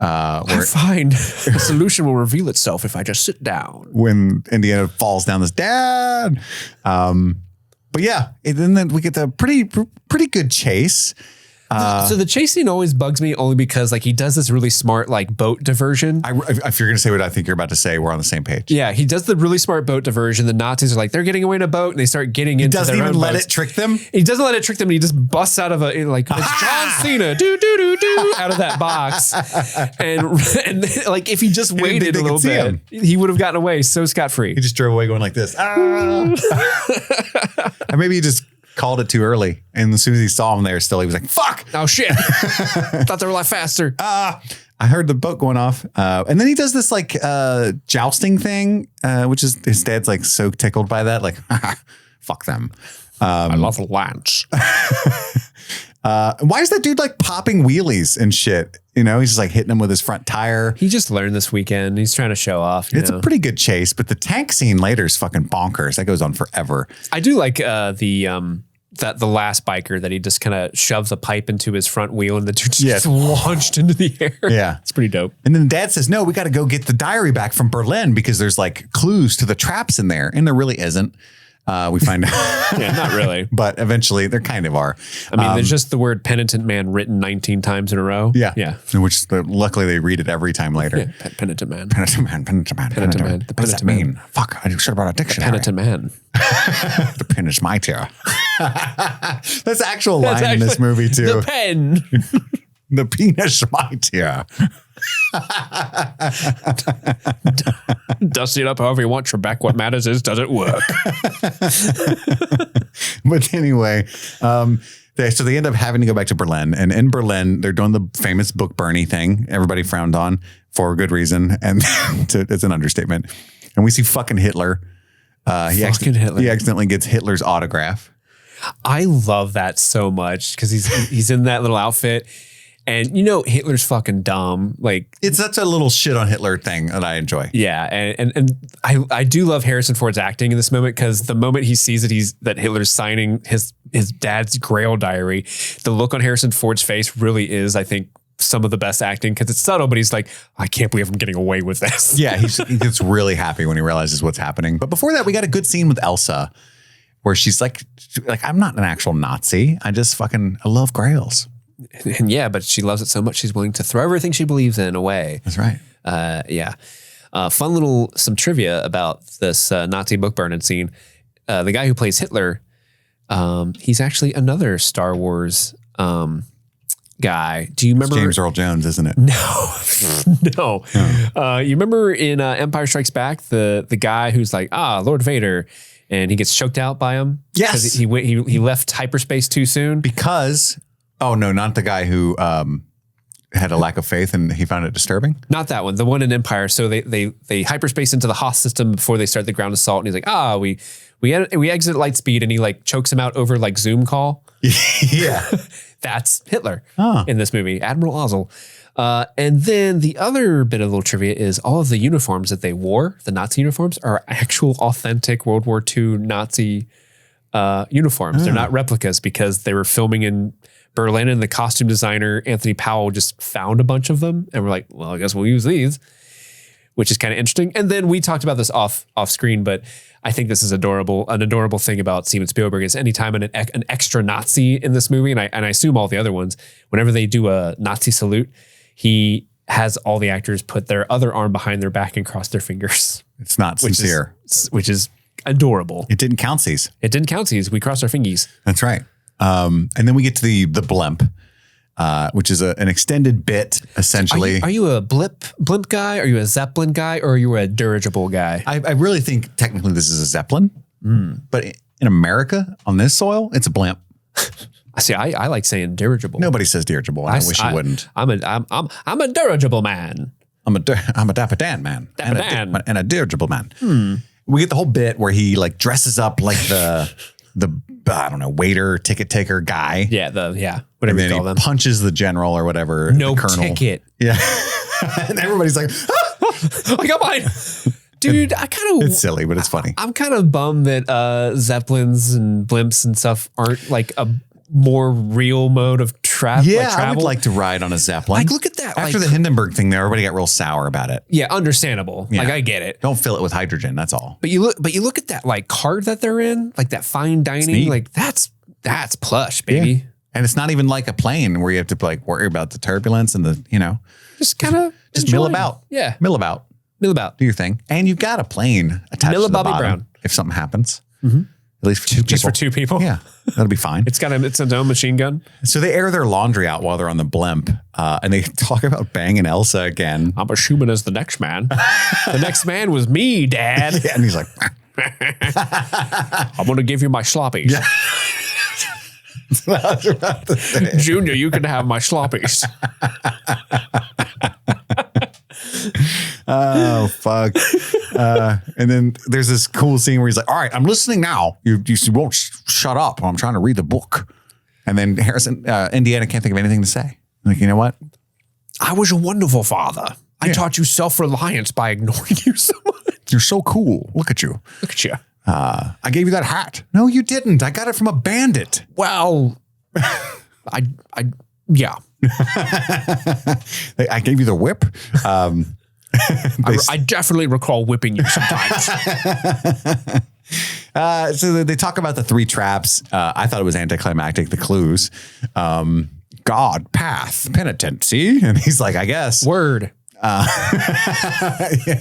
Speaker 2: I find the solution will reveal itself if I just sit down.
Speaker 1: When Indiana falls down this dad. But yeah, and then we get the pretty good chase.
Speaker 2: So the chase scene always bugs me only because like he does this really smart like boat diversion.
Speaker 1: If you're going to say what I think you're about to say, we're on the same page.
Speaker 2: Yeah, he does the really smart boat diversion. The Nazis are like, they're getting away in a boat and they start getting into their own boats.
Speaker 1: He doesn't even let it trick them?
Speaker 2: He doesn't let it trick them. He just busts out of it's John Cena, out of that box. And like if he just waited a little bit, he would have gotten away so scot-free.
Speaker 1: He just drove away going like this. Or maybe he just called it too early. And as soon as he saw him there still, he was like, fuck.
Speaker 2: Oh, shit. Thought they were a lot faster.
Speaker 1: I heard the boat going off. And then he does this like jousting thing, which is his dad's like so tickled by that. Like, fuck them.
Speaker 2: I love Lance.
Speaker 1: Why is that dude like popping wheelies and shit? He's just like hitting him with his front tire.
Speaker 2: He just learned this weekend. He's trying to show off.
Speaker 1: It's a pretty good chase, but the tank scene later is fucking bonkers. That goes on forever.
Speaker 2: I do like the last biker that he just kind of shoves a pipe into his front wheel and the dude just launched into the air.
Speaker 1: Yeah.
Speaker 2: It's pretty dope.
Speaker 1: And then Dad says, no, we got to go get the diary back from Berlin because there's like clues to the traps in there. And there really isn't. We find out.
Speaker 2: Yeah, not really.
Speaker 1: But eventually there kind of are.
Speaker 2: I mean, there's just the word penitent man written 19 times in a row.
Speaker 1: Yeah.
Speaker 2: Yeah.
Speaker 1: Which luckily they read it every time later.
Speaker 2: Yeah, penitent man.
Speaker 1: Penitent man. Penitent man.
Speaker 2: Penitent man.
Speaker 1: What does that mean? Fuck, I should have brought a dictionary.
Speaker 2: Penitent man.
Speaker 1: The pen is my tear. That's actual line in this movie too.
Speaker 2: The pen.
Speaker 1: The penis my tear.
Speaker 2: Dust it up however you want, Trebek. What matters is, does it work?
Speaker 1: But anyway, so they end up having to go back to Berlin. And in Berlin, they're doing the famous book Bernie thing. Everybody frowned on for good reason. And it's an understatement. And we see fucking Hitler. He accidentally gets Hitler's autograph.
Speaker 2: I love that so much because he's in that little outfit. And Hitler's fucking dumb. Like
Speaker 1: it's such a little shit on Hitler thing that I enjoy.
Speaker 2: Yeah, and I do love Harrison Ford's acting in this moment because the moment he sees that Hitler's signing his dad's Grail diary, the look on Harrison Ford's face really is, I think, some of the best acting because it's subtle, but he's like, I can't believe I'm getting away with this.
Speaker 1: Yeah, he gets really happy when he realizes what's happening. But before that, we got a good scene with Elsa where she's like I'm not an actual Nazi. I love Grails.
Speaker 2: And yeah, but she loves it so much she's willing to throw everything she believes in away.
Speaker 1: That's right.
Speaker 2: Yeah. Fun some trivia about this Nazi book burning scene. The guy who plays Hitler, he's actually another Star Wars guy. Do you remember?
Speaker 1: It's James Earl Jones, isn't it?
Speaker 2: No. You remember in Empire Strikes Back, the guy who's like, Lord Vader, and he gets choked out by him?
Speaker 1: Yes.
Speaker 2: He left hyperspace too soon?
Speaker 1: Because... Oh, no, not the guy who had a lack of faith and he found it disturbing?
Speaker 2: Not that one. The one in Empire. So they hyperspace into the Hoth system before they start the ground assault. And he's like, we exit at light speed. And he like chokes him out over like Zoom call.
Speaker 1: Yeah.
Speaker 2: That's Hitler in this movie, Admiral Ozzel. And then the other bit of little trivia is all of the uniforms that they wore, the Nazi uniforms, are actual authentic World War II Nazi uniforms. They're not replicas because they were filming in Berlin, and the costume designer, Anthony Powell, just found a bunch of them. And we're like, well, I guess we'll use these. which is kind of interesting. And then we talked about this off screen, but I think this is adorable. An adorable thing about Steven Spielberg is anytime an extra Nazi in this movie, and I assume all the other ones, whenever they do a Nazi salute, he has all the actors put their other arm behind their back and cross their fingers.
Speaker 1: It's not sincere.
Speaker 2: Which is adorable.
Speaker 1: It didn't count-sies.
Speaker 2: It didn't count-sies. We crossed our fingies.
Speaker 1: That's right. And then we get to the blimp, which is an extended bit, essentially.
Speaker 2: Are you a blimp guy? Are you a Zeppelin guy? Or are you a dirigible guy?
Speaker 1: I really think technically this is a Zeppelin, but in America, on this soil, it's a blimp.
Speaker 2: See, I like saying dirigible.
Speaker 1: Nobody says dirigible. I wish you wouldn't.
Speaker 2: I'm a dirigible man.
Speaker 1: I'm a Dapper Dan man.
Speaker 2: Dapper Dan.
Speaker 1: And a dirigible man. We get the whole bit where he like dresses up like the I don't know, waiter, ticket taker guy.
Speaker 2: Yeah, whatever you call them.
Speaker 1: Punches the general or whatever.
Speaker 2: No
Speaker 1: the colonel.
Speaker 2: ticket.
Speaker 1: Yeah. And everybody's like,
Speaker 2: I got mine. Dude,
Speaker 1: it's silly, but it's funny.
Speaker 2: I'm kind of bummed that Zeppelins and blimps and stuff aren't like a more real mode of travel.
Speaker 1: Yeah, I would like to ride on a Zeppelin.
Speaker 2: Like, look at that.
Speaker 1: After the Hindenburg thing, everybody got real sour about it.
Speaker 2: Yeah, understandable.
Speaker 1: Yeah.
Speaker 2: Like, I get it.
Speaker 1: Don't fill it with hydrogen. That's all.
Speaker 2: But you look at that like cart that they're in, like that fine dining, like that's plush, baby. Yeah.
Speaker 1: And it's not even like a plane where you have to like worry about the turbulence and the,
Speaker 2: just kind of
Speaker 1: just mill about.
Speaker 2: Yeah.
Speaker 1: Mill about. Do your thing. And you've got a plane attached to the bottom
Speaker 2: Brown.
Speaker 1: If something happens. Mm-hmm. At least for two people.
Speaker 2: Just for two people?
Speaker 1: Yeah. That'll be fine.
Speaker 2: It's its own machine gun.
Speaker 1: So they air their laundry out while they're on the blimp. And they talk about banging Elsa again.
Speaker 2: I'm assuming as the next man. The next man was me, Dad.
Speaker 1: Yeah, and he's like,
Speaker 2: I'm going to give you my sloppies. Yeah. Junior, you can have my sloppies.
Speaker 1: Oh, fuck. And then there's this cool scene where he's like, all right, I'm listening now. You won't shut up. I'm trying to read the book. And then Indiana can't think of anything to say. Like, you know what?
Speaker 2: I was a wonderful father. I taught you self-reliance by ignoring you so much.
Speaker 1: You're so cool. Look at you.
Speaker 2: Look at you.
Speaker 1: I gave you that hat. No, you didn't. I got it from a bandit.
Speaker 2: Well, yeah.
Speaker 1: I gave you the whip.
Speaker 2: I definitely recall whipping you sometimes.
Speaker 1: So they talk about the three traps. I thought it was anticlimactic, the clues. God, path, penitent, see? And he's like, I guess.
Speaker 2: Word.
Speaker 1: Yeah,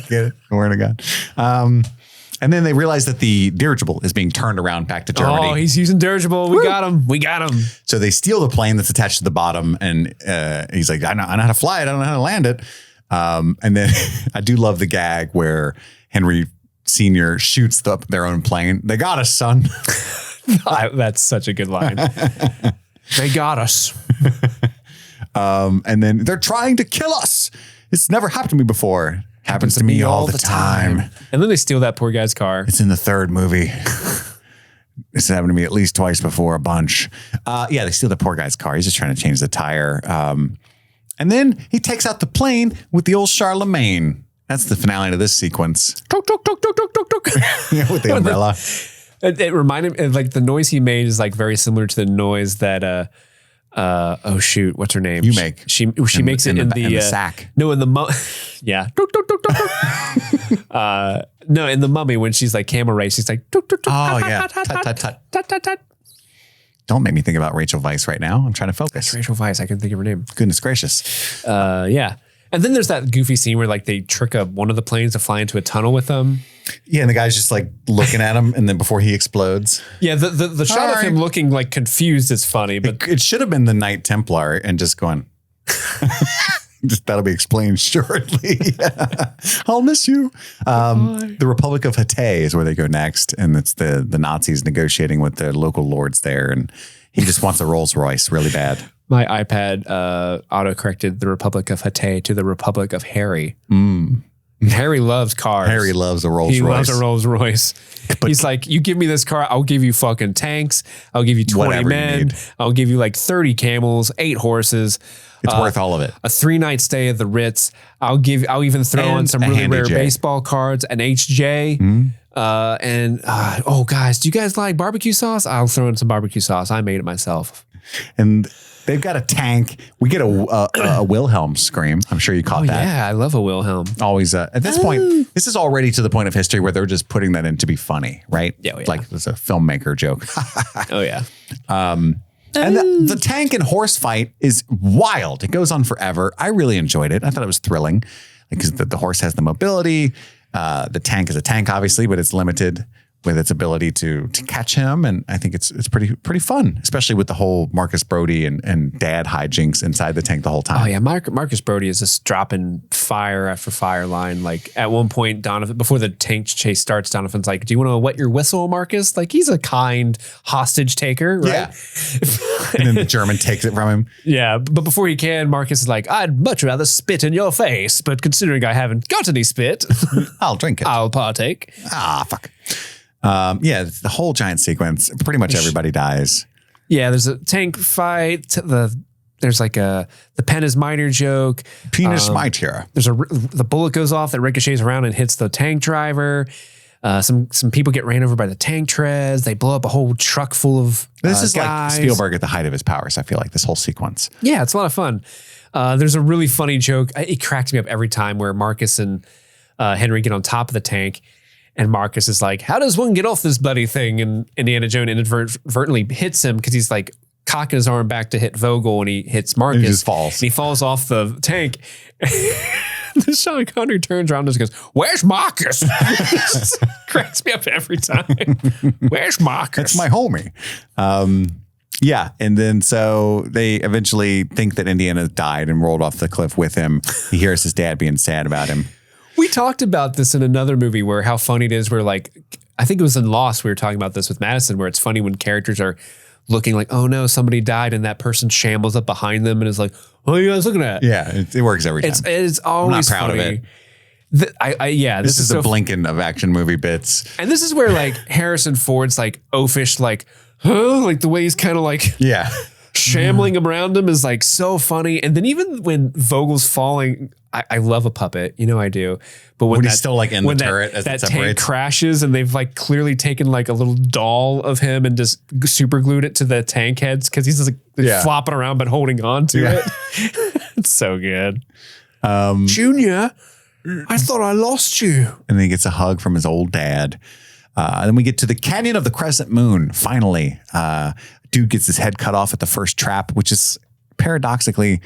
Speaker 1: get it? Word of God. And then they realize that the dirigible is being turned around back to Germany.
Speaker 2: Oh, he's using dirigible. We got him.
Speaker 1: So they steal the plane that's attached to the bottom. And he's like, I know how to fly it. I don't know how to land it. And then I do love the gag where Henry Sr. shoots their own plane. They got us, son.
Speaker 2: That's such a good line. They got us.
Speaker 1: And then they're trying to kill us. It's never happened to me before. Happens to me all the time.
Speaker 2: And then they steal that poor guy's car.
Speaker 1: It's in the third movie. This happened to me at least twice before, a bunch. Yeah, they steal the poor guy's car. He's just trying to change the tire. And then he takes out the plane with the old Charlemagne. That's the finale to this sequence.
Speaker 2: Tok, tok, tok, tok, tok, tok, tok.
Speaker 1: Yeah, with the umbrella.
Speaker 2: It reminded me, like the noise he made is like very similar to the noise that oh shoot, what's her name?
Speaker 1: You make.
Speaker 2: She makes it in the
Speaker 1: sack.
Speaker 2: No, in the yeah. No, in the Mummy when she's like camel race, she's like
Speaker 1: oh yeah. Tut. Don't make me think about Rachel Weisz right now. I'm trying to focus.
Speaker 2: It's Rachel Weisz. I couldn't think of her name.
Speaker 1: Goodness gracious.
Speaker 2: Yeah. And then there's that goofy scene where like they trick one of the planes to fly into a tunnel with them.
Speaker 1: Yeah, and the guy's just like looking at him, and then before he explodes.
Speaker 2: Yeah, the shot of him looking like confused is funny, but
Speaker 1: it should have been the Knight Templar and just going. Just that'll be explained shortly. Yeah. I'll miss you. The Republic of Hatay is where they go next, and it's the Nazis negotiating with the local lords there, and he just wants a Rolls Royce really bad.
Speaker 2: My iPad auto-corrected the Republic of Hatay to the Republic of Harry. Harry loves cars.
Speaker 1: Harry loves a Rolls Royce.
Speaker 2: He loves a Rolls Royce. But he's like, you give me this car, I'll give you fucking tanks. I'll give you 20 men. I'll give you like 30 camels, 8 horses.
Speaker 1: It's worth all of it.
Speaker 2: A 3-night stay at the Ritz. I'll even throw on some really rare baseball cards, an HJ. Oh, guys, do you guys like barbecue sauce? I'll throw in some barbecue sauce. I made it myself.
Speaker 1: And They've got a tank. We get a Wilhelm scream. I'm sure you caught that.
Speaker 2: Yeah, I love a Wilhelm.
Speaker 1: Always at this point, this is already to the point of history where they're just putting that in to be funny, right?
Speaker 2: Yeah, yeah.
Speaker 1: Like it's a filmmaker joke.
Speaker 2: Oh yeah.
Speaker 1: And the tank and horse fight is wild. It goes on forever. I really enjoyed it. I thought it was thrilling because the horse has the mobility. The tank is a tank, obviously, but it's limited with its ability to catch him. And I think it's pretty fun, especially with the whole Marcus Brody and dad hijinks inside the tank the whole time.
Speaker 2: Oh yeah. Marcus Brody is just dropping fire after fire line. Like at one point, Donovan, before the tank chase starts, Donovan's like, do you want to wet your whistle, Marcus? Like he's a kind hostage taker, right?
Speaker 1: Yeah. And then the German takes it from him.
Speaker 2: Yeah. But before he can, Marcus is like, I'd much rather spit in your face. But considering I haven't got any spit,
Speaker 1: I'll drink it.
Speaker 2: I'll partake.
Speaker 1: Ah, fuck. Yeah, the whole giant sequence, pretty much everybody dies.
Speaker 2: Yeah, there's a tank fight. There's like the pen is minor joke.
Speaker 1: Penis mitre.
Speaker 2: There's the bullet goes off that ricochets around and hits the tank driver. Some people get ran over by the tank treads. They blow up a whole truck full of
Speaker 1: This is
Speaker 2: guys.
Speaker 1: like Spielberg at the height of his powers, I feel like, this whole sequence.
Speaker 2: Yeah, it's a lot of fun. There's a really funny joke. It cracks me up every time where Marcus and Henry get on top of the tank. And Marcus is like, how does one get off this bloody thing? And Indiana Jones inadvertently hits him because he's like cocking his arm back to hit Vogel and he hits Marcus.
Speaker 1: And he just falls.
Speaker 2: And he falls off the tank. Then Sean Connery turns around and just goes, where's Marcus? It just cracks me up every time. Where's Marcus?
Speaker 1: That's my homie. Yeah. And then so they eventually think that Indiana died and rolled off the cliff with him. He hears his dad being sad about him.
Speaker 2: We talked about this in another movie where how funny it is where like, I think it was in Lost, we were talking about this with Madison, where it's funny when characters are looking like, oh no, somebody died and that person shambles up behind them and is like, what are you guys looking at?
Speaker 1: Yeah, it works every time.
Speaker 2: It's always
Speaker 1: I'm not proud
Speaker 2: funny.
Speaker 1: of it.
Speaker 2: This
Speaker 1: is the Blinken of action movie bits.
Speaker 2: And this is where like Harrison Ford's like oafish, like, huh? Like the way he's kind of like shambling around him is like so funny. And then even when Vogel's falling, I love a puppet, you know I do. But when
Speaker 1: he's still like in the turret as
Speaker 2: that
Speaker 1: it separates,
Speaker 2: tank crashes and they've like clearly taken like a little doll of him and just super glued it to the tank heads because he's just like flopping around but holding on to it. It's so good. Junior, I thought I lost you.
Speaker 1: And then he gets a hug from his old dad. And then we get to the Canyon of the Crescent Moon. Finally, dude gets his head cut off at the first trap, which is paradoxically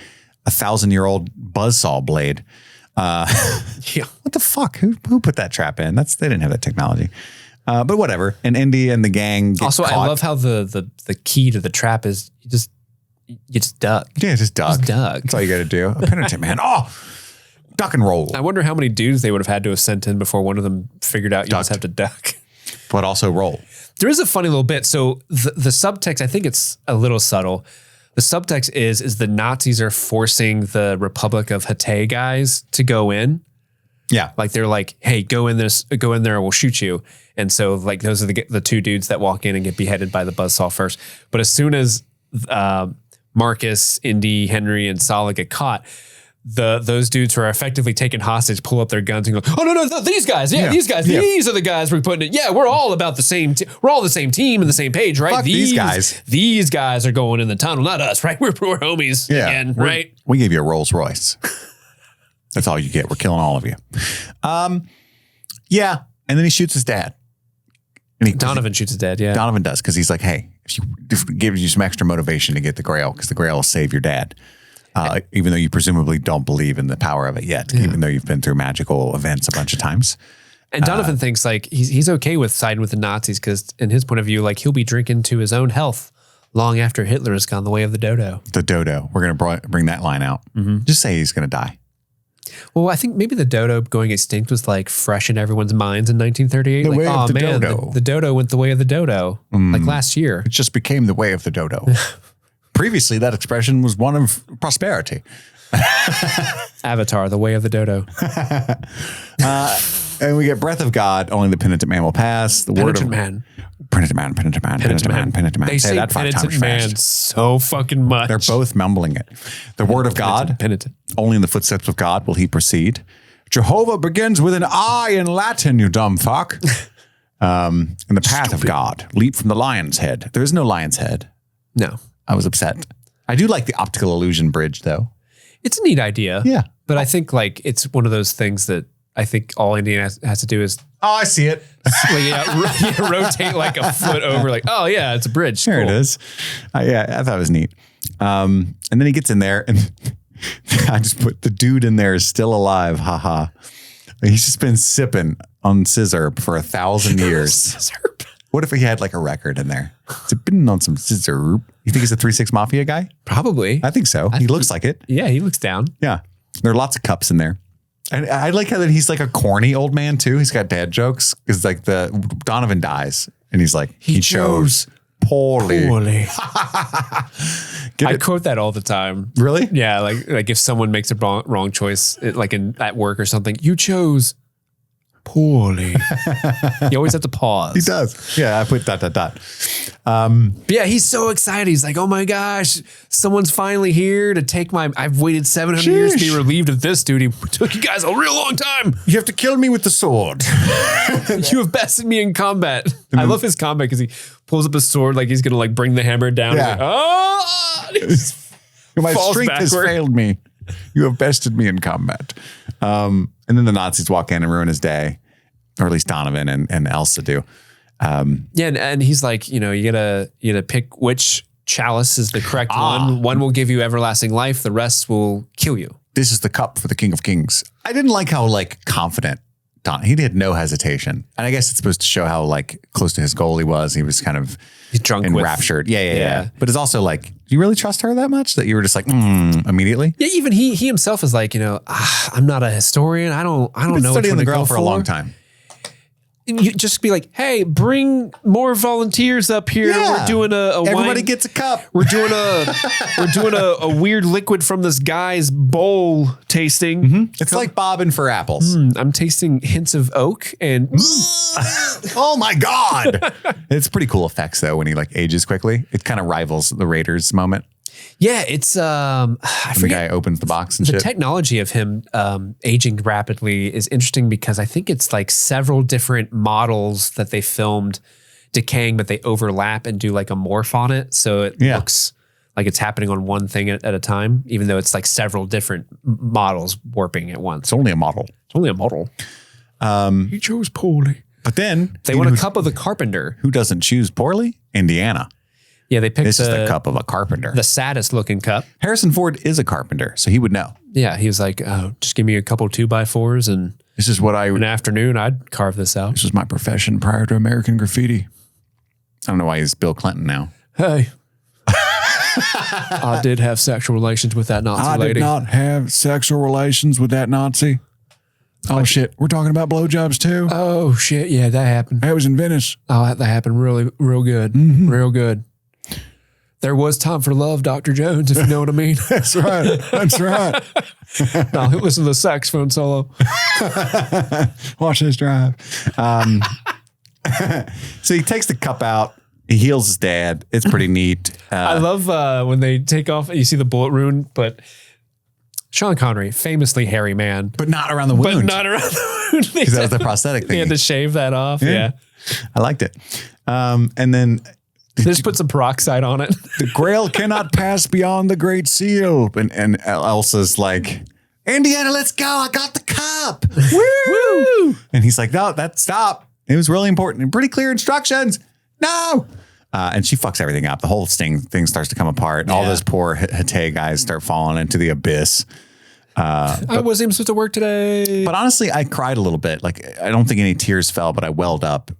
Speaker 1: 1,000-year-old buzzsaw blade. What the fuck? Who put that trap in? They didn't have that technology. But whatever. And Indy and the gang get
Speaker 2: also,
Speaker 1: caught.
Speaker 2: I love how the key to the trap is you just duck.
Speaker 1: Yeah, just duck. That's all you got to do. A penitent man. Oh, duck and roll.
Speaker 2: I wonder how many dudes they would have had to have sent in before one of them figured out you just have to duck.
Speaker 1: But also roll.
Speaker 2: There is a funny little bit. So the subtext, I think it's a little subtle. The subtext is the Nazis are forcing the Republic of Hatay guys to go in.
Speaker 1: Yeah.
Speaker 2: Like they're like, hey, go in there or we'll shoot you. And so like those are the two dudes that walk in and get beheaded by the buzzsaw first. But as soon as Marcus, Indy, Henry, and Sala get caught, those dudes who are effectively taken hostage pull up their guns and go, oh, no, these guys. Yeah, these guys. Yeah. These are the guys we're putting it. Yeah, we're all about the same. We're all the same team and the same page, right?
Speaker 1: Fuck these guys.
Speaker 2: These guys are going in the tunnel, not us, right? We're homies again, right?
Speaker 1: We gave you a Rolls Royce. That's all you get. We're killing all of you. Yeah. And then he shoots his dad. And
Speaker 2: Donovan shoots his dad, yeah.
Speaker 1: Donovan does, because he's like, hey, if you give you some extra motivation to get the Grail, because the Grail will save your dad. Even though you presumably don't believe in the power of it yet, even though you've been through magical events a bunch of times.
Speaker 2: And Donovan thinks like he's okay with siding with the Nazis because in his point of view, like he'll be drinking to his own health long after Hitler has gone the way of the dodo.
Speaker 1: The dodo. We're going to bring that line out. Mm-hmm. Just say he's going to die.
Speaker 2: Well, I think maybe the dodo going extinct was like fresh in everyone's minds in 1938.
Speaker 1: The
Speaker 2: like,
Speaker 1: way of the dodo.
Speaker 2: The dodo went the way of the dodo like last year.
Speaker 1: It just became the way of the dodo. Previously, that expression was one of prosperity.
Speaker 2: Avatar, the way of the dodo.
Speaker 1: And we get breath of God. Only the penitent man will pass. The
Speaker 2: penitent word of man.
Speaker 1: Penitent man. Penitent man. Penitent man. Penitent man.
Speaker 2: They say that 5 times man fast. So fucking much.
Speaker 1: They're both mumbling it. The word of God.
Speaker 2: Penitent.
Speaker 1: Only in the footsteps of God will he proceed. Jehovah begins with an I in Latin, you dumb fuck. In the path of God. Leap from the lion's head. There is no lion's head.
Speaker 2: No.
Speaker 1: I was upset. I do like the optical illusion bridge, though.
Speaker 2: It's a neat idea.
Speaker 1: Yeah.
Speaker 2: But I think like it's one of those things that I think all Indiana has to do is
Speaker 1: Oh, I see it.
Speaker 2: rotate like a foot over. Like, oh yeah, it's a bridge.
Speaker 1: There
Speaker 2: Cool.
Speaker 1: it is. I thought it was neat. And then he gets in there, and I just put the dude in there is still alive. Haha. He's just been sipping on scissor for 1,000 years.
Speaker 2: Scissor.
Speaker 1: What if he had like a record in there? Sipping on some scissor. You think he's a 3-6 Mafia guy?
Speaker 2: Probably.
Speaker 1: I think so. He looks like it.
Speaker 2: Yeah, he looks down.
Speaker 1: Yeah. There are lots of cups in there. And I like how that he's like a corny old man too. He's got dad jokes. Because like Donovan dies and he's like, he chose poorly.
Speaker 2: I quote that all the time.
Speaker 1: Really?
Speaker 2: Yeah, like if someone makes a wrong choice, like at work or something, you chose poorly. You always have to pause.
Speaker 1: He does. Yeah, I put ...
Speaker 2: But yeah, he's so excited. He's like, oh my gosh, someone's finally here to take I've waited 700 years to be relieved of this duty. It took you guys a real long time.
Speaker 1: You have to kill me with the sword.
Speaker 2: You have bested me in combat. I love his combat because he pulls up his sword like he's going to like bring the hammer down.
Speaker 1: Yeah.
Speaker 2: Like, oh!
Speaker 1: My strength has failed me. You have bested me in combat. And then the Nazis walk in and ruin his day, or at least Donovan and Elsa do.
Speaker 2: Yeah, and he's like, you gotta pick which chalice is the correct one. One will give you everlasting life. The rest will kill you.
Speaker 1: This is the cup for the King of Kings. I didn't like how like confident he had no hesitation. And I guess it's supposed to show how like close to his goal he was. He was kind of
Speaker 2: drunk,
Speaker 1: enraptured. Yeah. But it's also like, do you really trust her that much that you were just like, immediately?
Speaker 2: Yeah, even he himself is like, I'm not a historian. I don't know.
Speaker 1: Studying the girl for a long time.
Speaker 2: You just be like, hey, bring more volunteers up here.
Speaker 1: Yeah.
Speaker 2: We're doing a
Speaker 1: everybody
Speaker 2: wine.
Speaker 1: Gets a cup.
Speaker 2: We're doing a weird liquid from this guy's bowl tasting.
Speaker 1: Mm-hmm. It's like bobbing for apples.
Speaker 2: I'm tasting hints of oak and
Speaker 1: oh my God. It's pretty cool effects though when he like ages quickly. It kind of rivals the Raiders moment.
Speaker 2: Yeah, it's I forget.
Speaker 1: The guy opens the box and
Speaker 2: the
Speaker 1: shit.
Speaker 2: technology of him aging rapidly is interesting because I think it's like several different models that they filmed decaying, but they overlap and do like a morph on it. So it looks like it's happening on one thing at a time, even though it's like several different models warping at once.
Speaker 1: It's only a model.
Speaker 2: It's only a model. He chose poorly.
Speaker 1: But then
Speaker 2: they want a cup of the carpenter.
Speaker 1: Who doesn't choose poorly? Indiana.
Speaker 2: Yeah, they picked
Speaker 1: this is the cup of a carpenter.
Speaker 2: The saddest looking cup.
Speaker 1: Harrison Ford is a carpenter, so he would know.
Speaker 2: Yeah, he was like, oh, just give me a couple 2x4s and
Speaker 1: this is what
Speaker 2: an afternoon, I'd carve this out.
Speaker 1: This was my profession prior to American Graffiti. I don't know why he's Bill Clinton now.
Speaker 2: Hey. I did have sexual relations with that Nazi lady.
Speaker 1: I did not have sexual relations with that Nazi. Oh, shit. We're talking about blowjobs, too?
Speaker 2: Oh, shit. Yeah, that happened.
Speaker 1: That was in Venice.
Speaker 2: Oh, that happened real good. Mm-hmm. Real good. There was time for love, Dr. Jones, if you know what I mean.
Speaker 1: That's right. That's right.
Speaker 2: No, listen to the saxophone solo.
Speaker 1: Watch this drive. So he takes the cup out. He heals his dad. It's pretty neat.
Speaker 2: I love when they take off, you see the bullet wound, but Sean Connery, famously hairy man.
Speaker 1: But not around the wound.
Speaker 2: But not around the wound.
Speaker 1: Because that was the prosthetic thing.
Speaker 2: They had to shave that off. Yeah.
Speaker 1: I liked it. And then...
Speaker 2: Just put some peroxide on it.
Speaker 1: The Grail cannot pass beyond the Great Seal. And Elsa's like, Indiana, let's go. I got the cup. Woo! And he's like, no, stop. It was really important and pretty clear instructions. No. And she fucks everything up. The whole thing starts to come apart. And all those poor Hatay guys start falling into the abyss.
Speaker 2: I wasn't even supposed to work today.
Speaker 1: But honestly, I cried a little bit. Like, I don't think any tears fell, but I welled up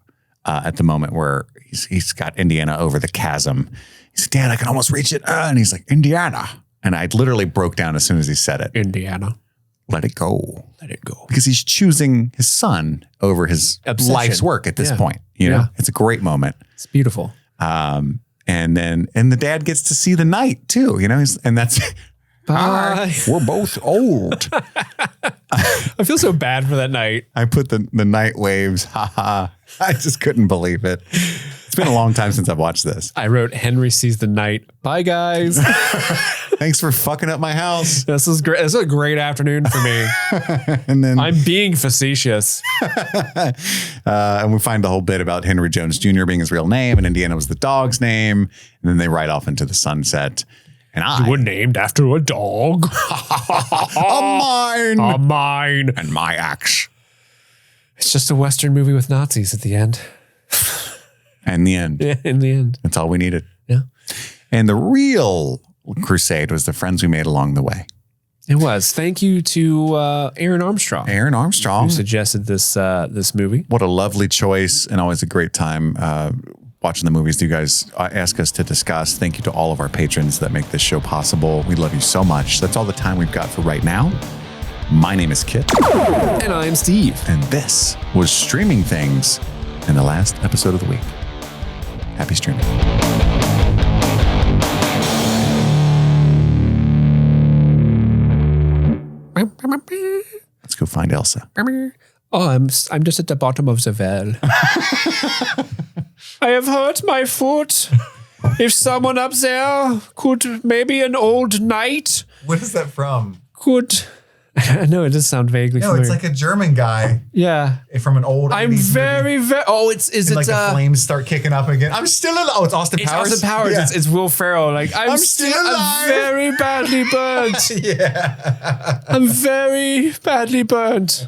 Speaker 1: at the moment where he's got Indiana over the chasm. He said, Dad, I can almost reach it. And he's like, Indiana. And I literally broke down as soon as he said it.
Speaker 2: Indiana.
Speaker 1: Let it go.
Speaker 2: Let it go.
Speaker 1: Because he's choosing his son over his life's work at this point. You know, it's a great moment.
Speaker 2: It's beautiful.
Speaker 1: And the dad gets to see the knight too, you know, and that's,
Speaker 2: bye.
Speaker 1: We're both old.
Speaker 2: I feel so bad for that knight.
Speaker 1: I put the night waves. Ha. I just couldn't believe it. It's been a long time since I've watched this.
Speaker 2: I wrote Henry sees the knight. Bye guys.
Speaker 1: Thanks for fucking up my house.
Speaker 2: This is great. This is a great afternoon for me.
Speaker 1: And then
Speaker 2: I'm being facetious.
Speaker 1: And we find the whole bit about Henry Jones Jr. being his real name and Indiana was the dog's name. And then they ride off into the sunset. And I
Speaker 2: were named after a dog.
Speaker 1: a mine.
Speaker 2: And
Speaker 1: my axe.
Speaker 2: It's just a Western movie with Nazis at the end.
Speaker 1: And the end.
Speaker 2: Yeah, in the end.
Speaker 1: That's all we needed.
Speaker 2: Yeah.
Speaker 1: And the real crusade was the friends we made along the way.
Speaker 2: It was. Thank you to Aaron Armstrong.
Speaker 1: Aaron Armstrong.
Speaker 2: Who suggested this movie.
Speaker 1: What a lovely choice and always a great time watching the movies you guys ask us to discuss. Thank you to all of our patrons that make this show possible. We love you so much. That's all the time we've got for right now. My name is Kit.
Speaker 2: And I'm Steve.
Speaker 1: And this was Streaming Things in the last episode of the week. Happy streaming. Let's go find Elsa.
Speaker 2: Oh, I'm just at the bottom of the well. I have hurt my foot. If someone up there could, maybe an old knight.
Speaker 1: What is that from?
Speaker 2: Could. I know it does sound vaguely familiar.
Speaker 1: It's like a German guy.
Speaker 2: Yeah.
Speaker 1: From an old
Speaker 2: I'm
Speaker 1: 80s
Speaker 2: very,
Speaker 1: movie.
Speaker 2: very. Oh, is it
Speaker 1: like the flames start kicking up again? I'm still alive. Oh, it's Austin Powers.
Speaker 2: Austin Powers.
Speaker 1: Yeah.
Speaker 2: It's Will Ferrell. Like I'm
Speaker 1: still alive.
Speaker 2: I'm very badly burnt.
Speaker 1: Yeah.
Speaker 2: I'm very badly burnt.